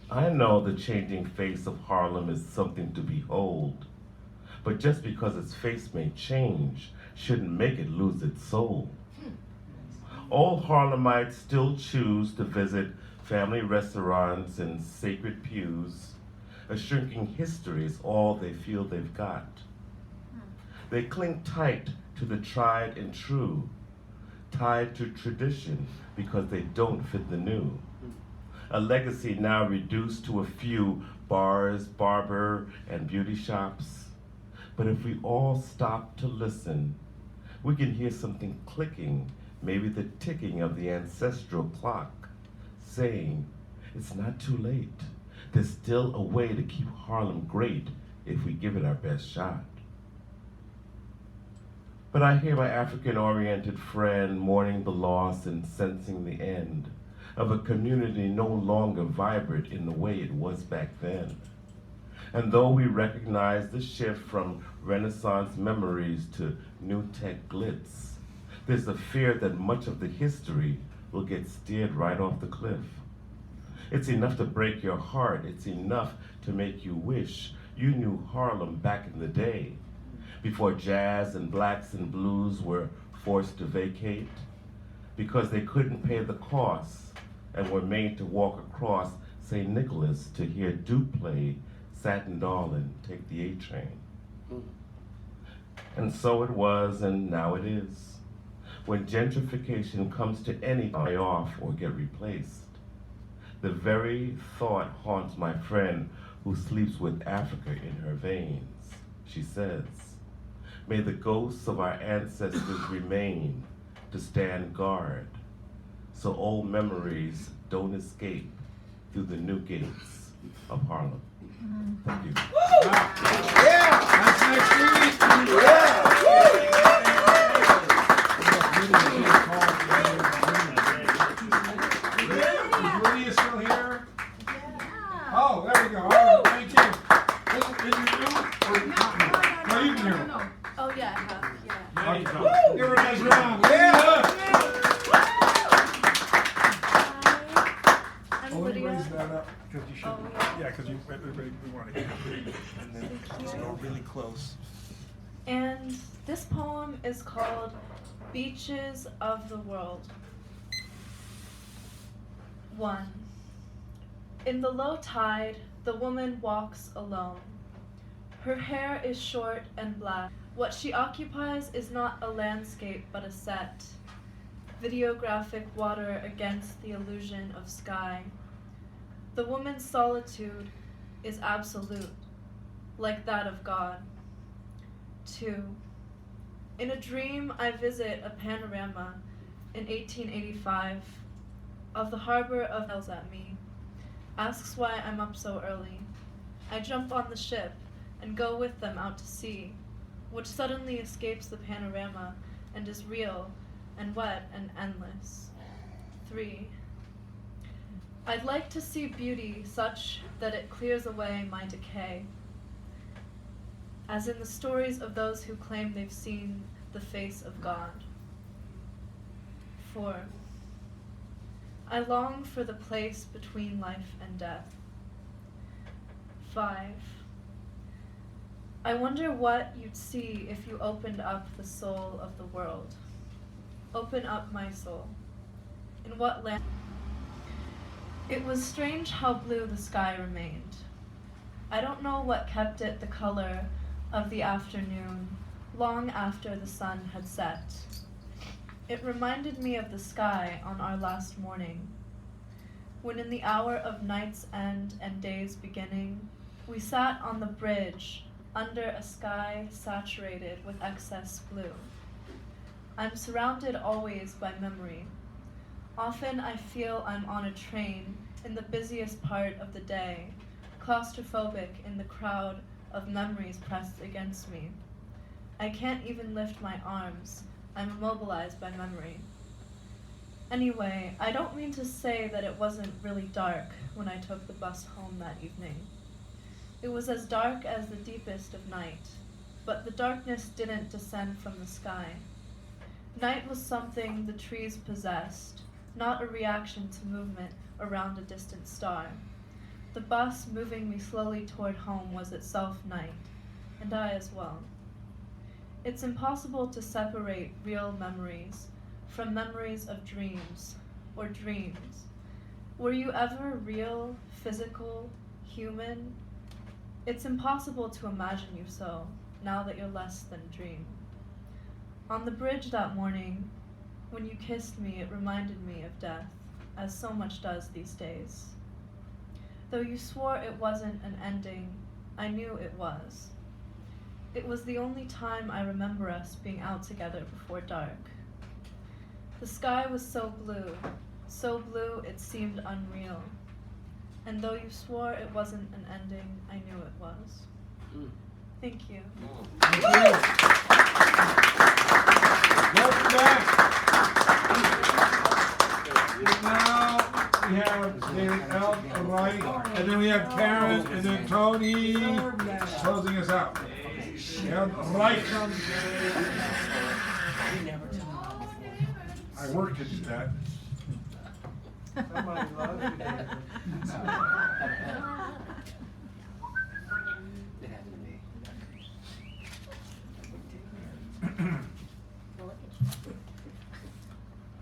I know the changing face of Harlem is something to behold, but just because its face may change shouldn't make it lose its soul. Old Harlemites still choose to visit family restaurants and sacred pews. A shrinking history is all they feel they've got. They cling tight to the tried and true, tied to tradition because they don't fit the new. A legacy now reduced to a few bars, barber, and beauty shops. But if we all stop to listen, we can hear something clicking, maybe the ticking of the ancestral clock, saying, it's not too late. There's still a way to keep Harlem great if we give it our best shot. But I hear my African-oriented friend mourning the loss and sensing the end of a community no longer vibrant in the way it was back then. And though we recognize the shift from Renaissance memories to new tech glitz, there's a fear that much of the history will get steered right off the cliff. It's enough to break your heart. It's enough to make you wish you knew Harlem back in the day, before jazz and blacks and blues were forced to vacate, because they couldn't pay the costs and were made to walk across St. Nicholas to hear Duke play Satin Darlin', Take the A Train. And so it was, and now it is. When gentrification comes to any die off or get replaced, the very thought haunts my friend who sleeps with Africa in her veins. She says, may the ghosts of our ancestors remain to stand guard, so old memories don't escape through the new gates of Harlem. Thank you. Yeah, that's next week. Is Lydia still here? Oh, there we go. All right, thank you. Is it you? Or not me? No, you can hear it. Oh, yeah, I have. Yeah. Okay. Give her a nice round. I'm Only Lydia. raise that up because you should. Oh, Yeah, because we want to hear it. And then just go really close. And this poem is called Beaches of the World. 1. In the low tide, the woman walks alone. Her hair is short and black. What she occupies is not a landscape but a set. Videographic water against the illusion of sky. The woman's solitude is absolute, like that of God. 2. In a dream, I visit a panorama in 1885 of the harbor of yells at me, asks why I'm up so early. I jump on the ship and go with them out to sea, which suddenly escapes the panorama and is real and wet and endless. 3. I'd like to see beauty such that it clears away my decay, as in the stories of those who claim they've seen the face of God. 4. I long for the place between life and death. 5. I wonder what you'd see if you opened up the soul of the world. Open up my soul. In what land? It was strange how blue the sky remained. I don't know what kept it the color of the afternoon, long after the sun had set. It reminded me of the sky on our last morning, when in the hour of night's end and day's beginning, we sat on the bridge under a sky saturated with excess blue. I'm surrounded always by memory. Often I feel I'm on a train in the busiest part of the day, claustrophobic in the crowd of memories pressed against me. I can't even lift my arms. I'm immobilized by memory. Anyway, I don't mean to say that it wasn't really dark when I took the bus home that evening. It was as dark as the deepest of night, but the darkness didn't descend from the sky. Night was something the trees possessed, not a reaction to movement around a distant star. The bus moving me slowly toward home was itself night, and I as well. It's impossible to separate real memories from memories of dreams, or dreams. Were you ever real, physical, human? It's impossible to imagine you so, now that you're less than dream. On the bridge that morning, when you kissed me, it reminded me of death, as so much does these days. Though you swore it wasn't an ending, I knew it was. It was the only time I remember us being out together before dark. The sky was so blue it seemed unreal. And though you swore it wasn't an ending, I knew it was. Thank you. Welcome back. Now we have David L. Right, and then we have Karen, and then Tony closing us out. Right. I worked to do that. Somebody loves you, David.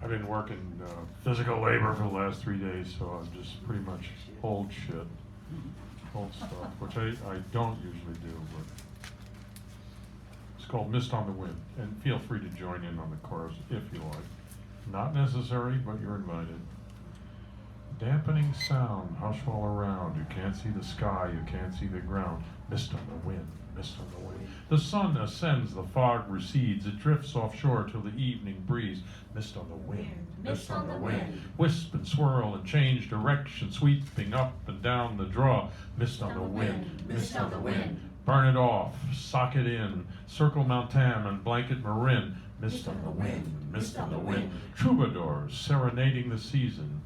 I've been working physical labor for the last 3 days, so I'm just pretty much old shit, old stuff, which I don't usually do, but it's called Mist on the Wind, and feel free to join in on the chorus if you like. Not necessary, but you're invited. Dampening sound, hush all around, you can't see the sky, you can't see the ground, mist on the wind, mist on the wind. The sun ascends, the fog recedes, it drifts offshore till the evening breeze, mist on the wind, mist on the wind. Wisp and swirl and change direction, sweeping up and down the draw, mist on the wind, mist on the wind. Burn it off, sock it in, circle Mount Tam and blanket Marin, mist on the wind, mist on the wind. Troubadours serenading the season.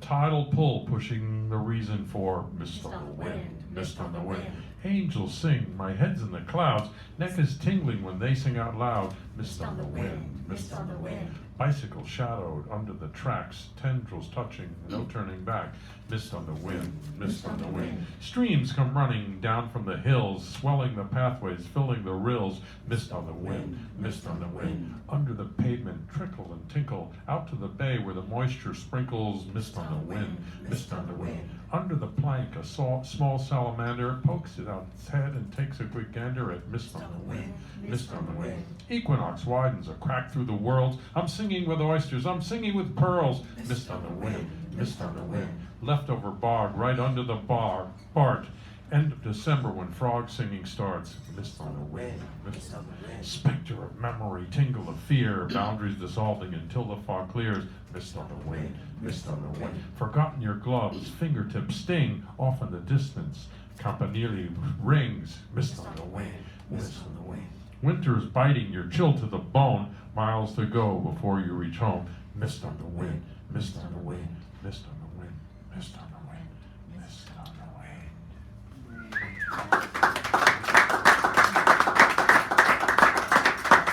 Tidal pull pushing the reason for mist on the wind, mist on the wind. Angels sing, my head's in the clouds, neck is tingling when they sing out loud, mist on the wind, mist on the wind. Bicycle shadowed under the tracks, tendrils touching, no turning back, mist on the wind, mist on the wind. Streams come running down from the hills, swelling the pathways, filling the rills, mist on the wind, mist on the wind. Under the pavement, trickle and tinkle, out to the bay where the moisture sprinkles, mist on the wind, mist on the wind. Under the plank, a small salamander pokes it out its head and takes a quick gander at mist on the wind, mist on the wind. Equinox widens a crack through the worlds. I'm singing with oysters, I'm singing with pearls, mist on the wind, mist on the wind. Leftover bog right under the Bart. End of December when frog singing starts, mist on the wind, mist on the wind. Spectre of memory, tingle of fear, boundaries dissolving until the fog clears, mist on the wind, mist on the wind. Forgotten your gloves, fingertips sting off in the distance, campanile rings, mist on the wind, mist on the wind. Winter's biting, you're chilled to the bone, miles to go before you reach home, mist on the wind, mist on the wind, mist on the wind, mist on the wind, mist on the wind.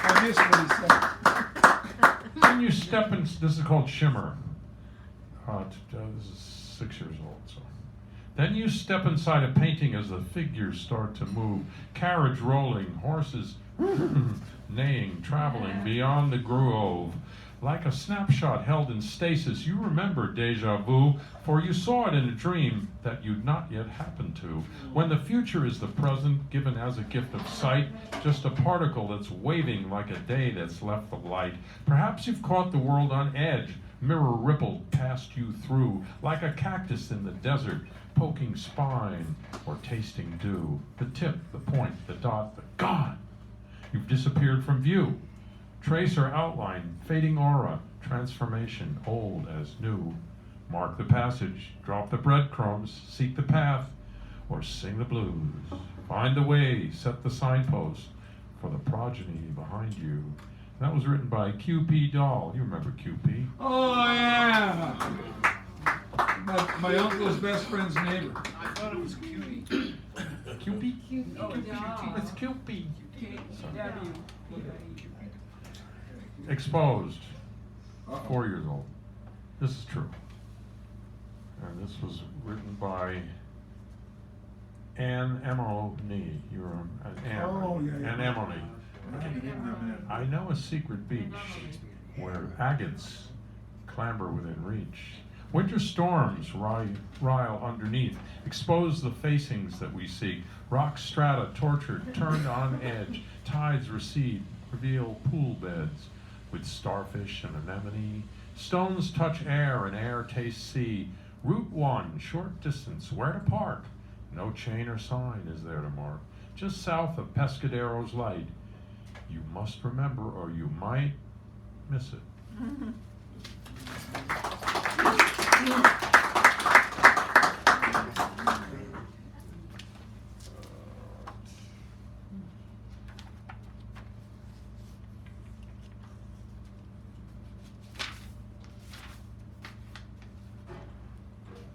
I missed what he said. When you step in, this is called shimmer. This is 6 years old, so. Then you step inside a painting as the figures start to move. Carriage rolling, horses neighing, traveling beyond the grove. Like a snapshot held in stasis, you remember deja vu, for you saw it in a dream that you'd not yet happened to. When the future is the present, given as a gift of sight, just a particle that's waving like a day that's left the light. Perhaps you've caught the world on edge, mirror rippled past you through, like a cactus in the desert, poking spine or tasting dew. The tip, the point, the dot, the gone. You've disappeared from view. Trace or outline, fading aura, transformation, old as new. Mark the passage, drop the breadcrumbs, seek the path, or sing the blues. Find the way, set the signpost for the progeny behind you. And that was written by QP Doll. You remember QP? Oh, yeah! My uncle's best friend's neighbor. I thought it was cutie. QP? It's QP. Exposed. 4 years old. This is true. And this was written by Anne Emily. You were Anne. Oh, yeah. Anne Emily. I know a secret beach where agates clamber within reach. Winter storms rile underneath, expose the facings that we seek. Rock strata tortured, turned on edge. Tides recede, reveal pool beds with starfish and anemone. Stones touch air and air tastes sea. Route 1, short distance, where to park? No chain or sign is there to mark. Just south of Pescadero's light. You must remember or you might miss it.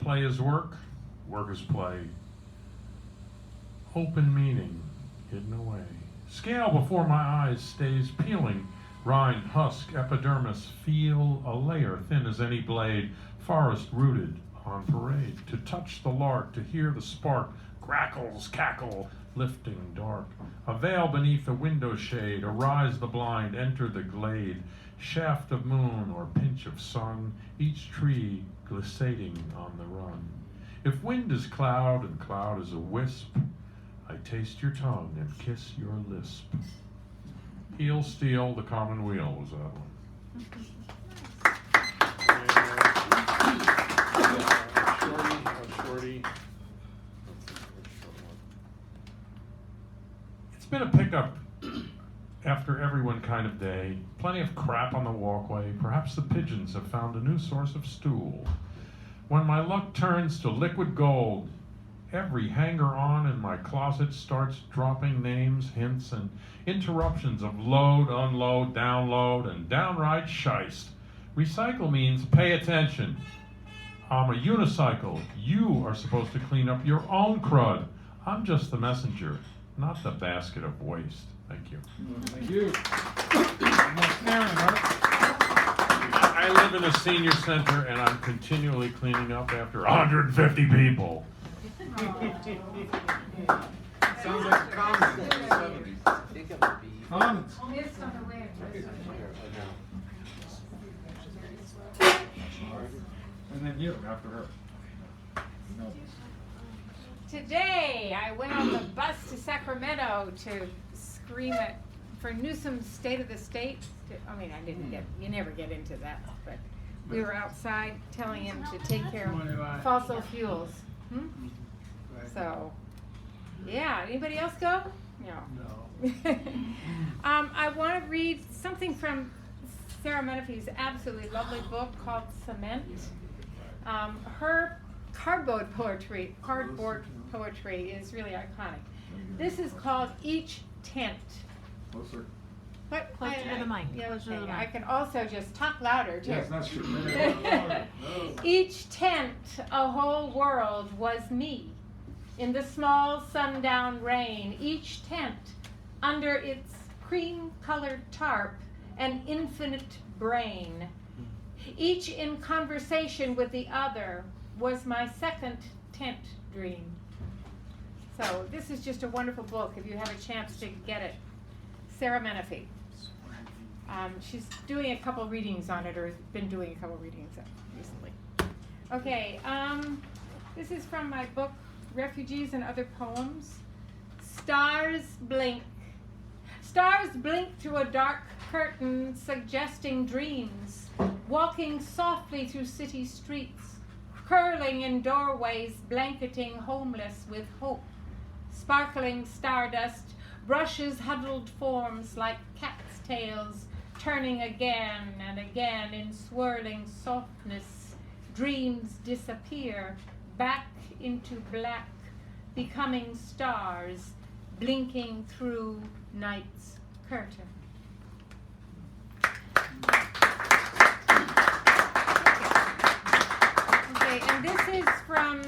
Play is work, work is play. Open meaning, hidden away. Scale before my eyes stays peeling. Rind, husk, epidermis, feel a layer thin as any blade. Forest rooted on parade. To touch the lark, to hear the spark. Crackles, cackle, lifting dark. A veil beneath the window shade. Arise the blind, enter the glade. Shaft of moon or pinch of sun. Each tree glissading on the run. If wind is cloud and cloud is a wisp, I taste your tongue and kiss your lisp. Heel, steel, the common wheel was that one. Shorty. It's been a pickup after everyone kind of day. Plenty of crap on the walkway. Perhaps the pigeons have found a new source of stool. When my luck turns to liquid gold, every hanger-on in my closet starts dropping names, hints, and interruptions of load, unload, download, and downright shist. Recycle means pay attention. I'm a unicycle. You are supposed to clean up your own crud. I'm just the messenger, not the basket of waste. Thank you. Thank you. I live in a senior center, and I'm continually cleaning up after 150 people. Sounds like a comment. Comments. And then you after her. Today, I went on the bus to Sacramento to scream at for Newsom's State of the State. I didn't get, you never get into that, but we were outside telling him to take care of fossil fuels. So, yeah, anybody else go? No. I want to read something from Sarah Menefee's absolutely lovely book called Cement. Her cardboard poetry is really iconic. This is called Each Tent. Closer. What? Closer to the mic. Yeah, Closer to okay. the I mic. can also just talk louder too. Yes, that's true. Each tent, a whole world, was me. In the small sundown rain, each tent, under its cream-colored tarp, an infinite brain. Each in conversation with the other was my second tent dream. So this is just a wonderful book if you have a chance to get it. Sarah Menefee. She's doing a couple readings on it, or has been doing a couple readings recently. Okay, this is from my book, Refugees and Other Poems. Stars blink. Stars blink through a dark curtain, suggesting dreams, walking softly through city streets, curling in doorways, blanketing homeless with hope. Sparkling stardust brushes huddled forms like cat's tails, turning again and again in swirling softness. Dreams disappear back into black, becoming stars, blinking through night's curtain. Okay, and this is from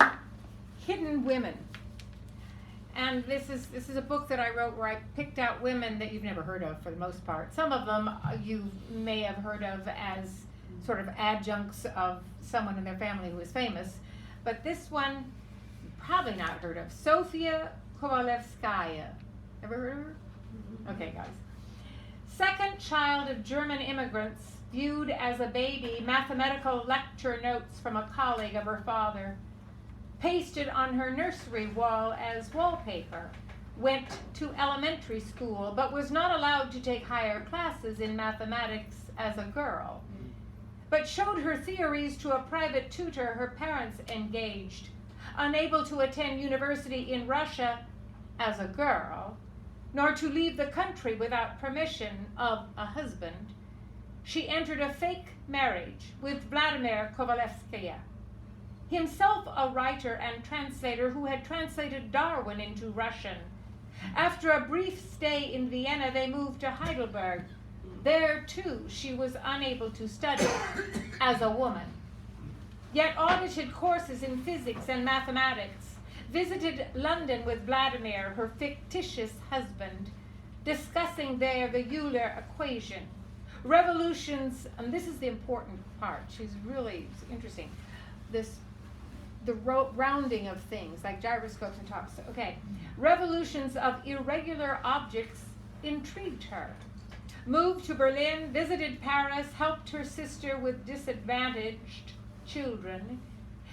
Hidden Women. And this is a book that I wrote where I picked out women that you've never heard of for the most part. Some of them you may have heard of as sort of adjuncts of someone in their family who is famous. But this one, probably not heard of. Sofia Kovalevskaya. Ever heard of her? Okay, guys. Second child of German immigrants, viewed as a baby, mathematical lecture notes from a colleague of her father. Pasted on her nursery wall as wallpaper. Went to elementary school, but was not allowed to take higher classes in mathematics as a girl. But showed her theories to a private tutor her parents engaged. Unable to attend university in Russia as a girl, nor to leave the country without permission of a husband, she entered a fake marriage with Vladimir Kovalevskaya, himself a writer and translator who had translated Darwin into Russian. After a brief stay in Vienna, they moved to Heidelberg. There, too, she was unable to study as a woman. yet audited courses in physics and mathematics, visited London with Vladimir, her fictitious husband, discussing there the Euler equation. Revolutions, and this is the important part, she's really interesting, the rounding of things, like gyroscopes and talks. Okay, revolutions of irregular objects intrigued her. Moved to Berlin, visited Paris, helped her sister with disadvantaged children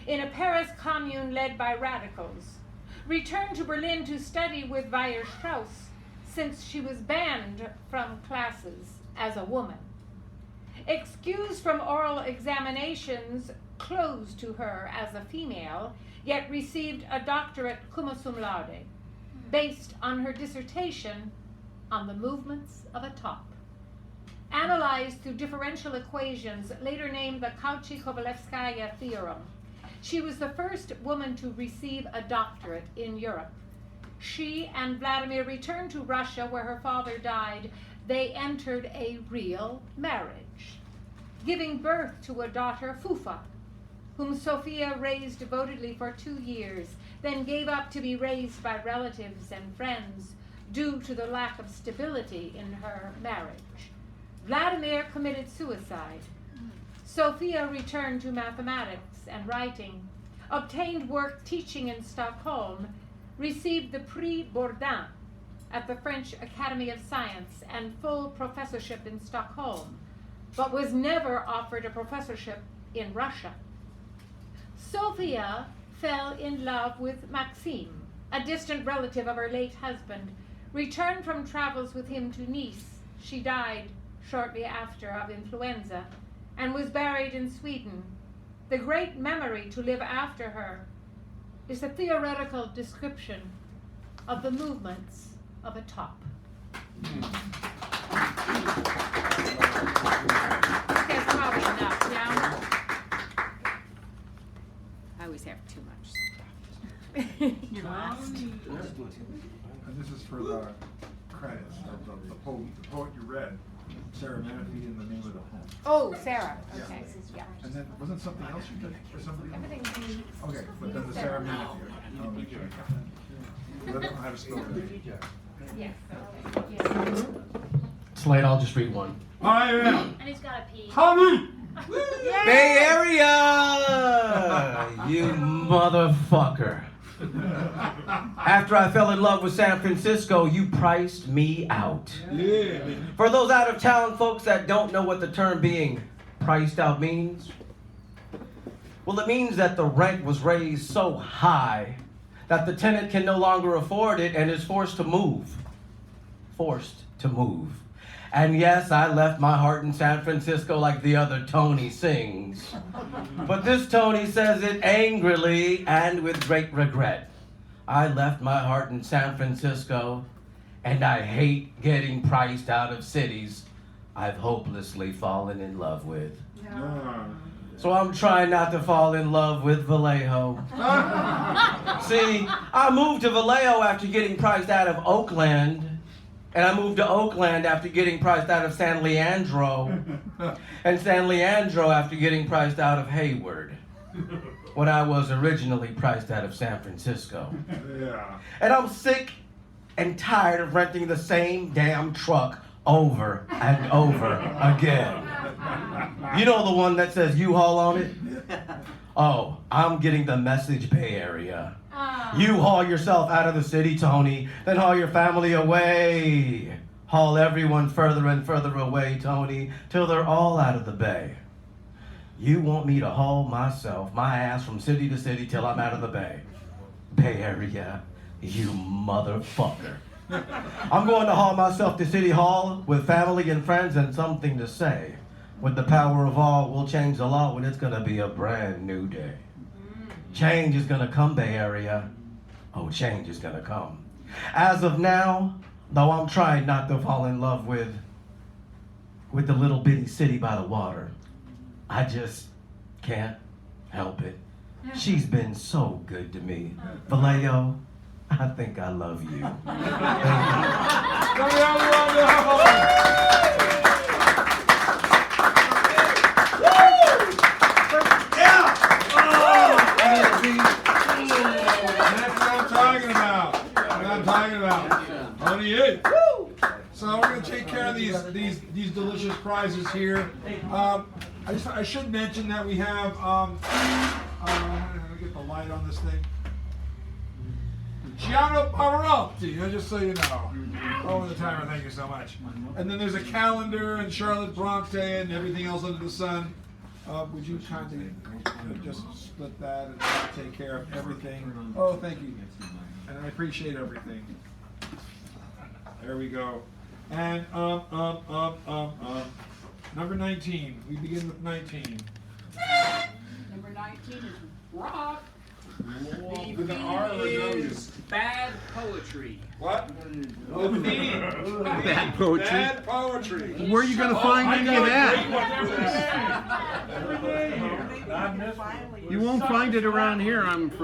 in a Paris commune led by radicals. Returned to Berlin to study with Weierstrass, since she was banned from classes as a woman. Excused from oral examinations closed to her as a female, yet received a doctorate cum laude, based on her dissertation on the movements of a top. Analyzed through differential equations, later named the Cauchy-Kovalevskaya theorem. She was the first woman to receive a doctorate in Europe. She and Vladimir returned to Russia, where her father died. They entered a real marriage, giving birth to a daughter, Fufa, whom Sophia raised devotedly for 2 years, then gave up to be raised by relatives and friends due to the lack of stability in her marriage. Vladimir committed suicide. Sophia returned to mathematics and writing, obtained work teaching in Stockholm, received the Prix Bourdin at the French Academy of Science and full professorship in Stockholm, but was never offered a professorship in Russia. Sophia fell in love with Maxime, a distant relative of her late husband, returned from travels with him to Nice. She died shortly after of influenza and was buried in Sweden. The great memory to live after her is a theoretical description of the movements of a top. That's probably enough, yeah? I always have too much. You're last. And this is for the credits of the poet you read, Sarah Menifee, in the name of the home. Oh, Sarah. Okay. Yeah. And then wasn't something else you did for somebody else? Everything. Okay, but then the Sarah Menifee. I don't know how to spell it. Yes. It's late, I'll just read one. I am. And he's got a pee. Tommy! Bay Area! You motherfucker. After I fell in love with San Francisco, you priced me out. Yeah. For those out of town folks that don't know what the term being priced out means, well, it means that the rent was raised so high that the tenant can no longer afford it and is forced to move. Forced to move. And yes, I left my heart in San Francisco like the other Tony sings. But this Tony says it angrily and with great regret. I left my heart in San Francisco, and I hate getting priced out of cities I've hopelessly fallen in love with. So I'm trying not to fall in love with Vallejo. See, I moved to Vallejo after getting priced out of Oakland. And I moved to Oakland after getting priced out of San Leandro. And San Leandro after getting priced out of Hayward. When I was originally priced out of San Francisco. Yeah. And I'm sick and tired of renting the same damn truck over and over again. You know the one that says U-Haul on it? Oh, I'm getting the message, Bay Area. You haul yourself out of the city, Tony, then haul your family away. Haul everyone further and further away, Tony, till they're all out of the bay. You want me to haul myself, my ass from city to city till I'm out of the bay. Bay Area, you motherfucker. I'm going to haul myself to City Hall with family and friends and something to say. With the power of all, we'll change the law when it's gonna be a brand new day. Change is gonna come, Bay Area. Oh, change is gonna come. As of now, though I'm trying not to fall in love with the little bitty city by the water, I just can't help it. She's been so good to me. Vallejo, I think I love you. these delicious prizes here. I should mention that we have. Let me get the light on this thing. Gianno Pavarotti, just so you know. Over the timer, thank you so much. And then there's a calendar and Charlotte Bronte and everything else under the sun. Would you kindly just split that and take care of everything? Oh, thank you. And I appreciate everything. There we go. And number 19. We begin with 19. Number 19 is rock. The theme is bad poetry. What? Bad poetry. Bad poetry. Where are you going to find any of that? that? You won't find it around here, I'm afraid.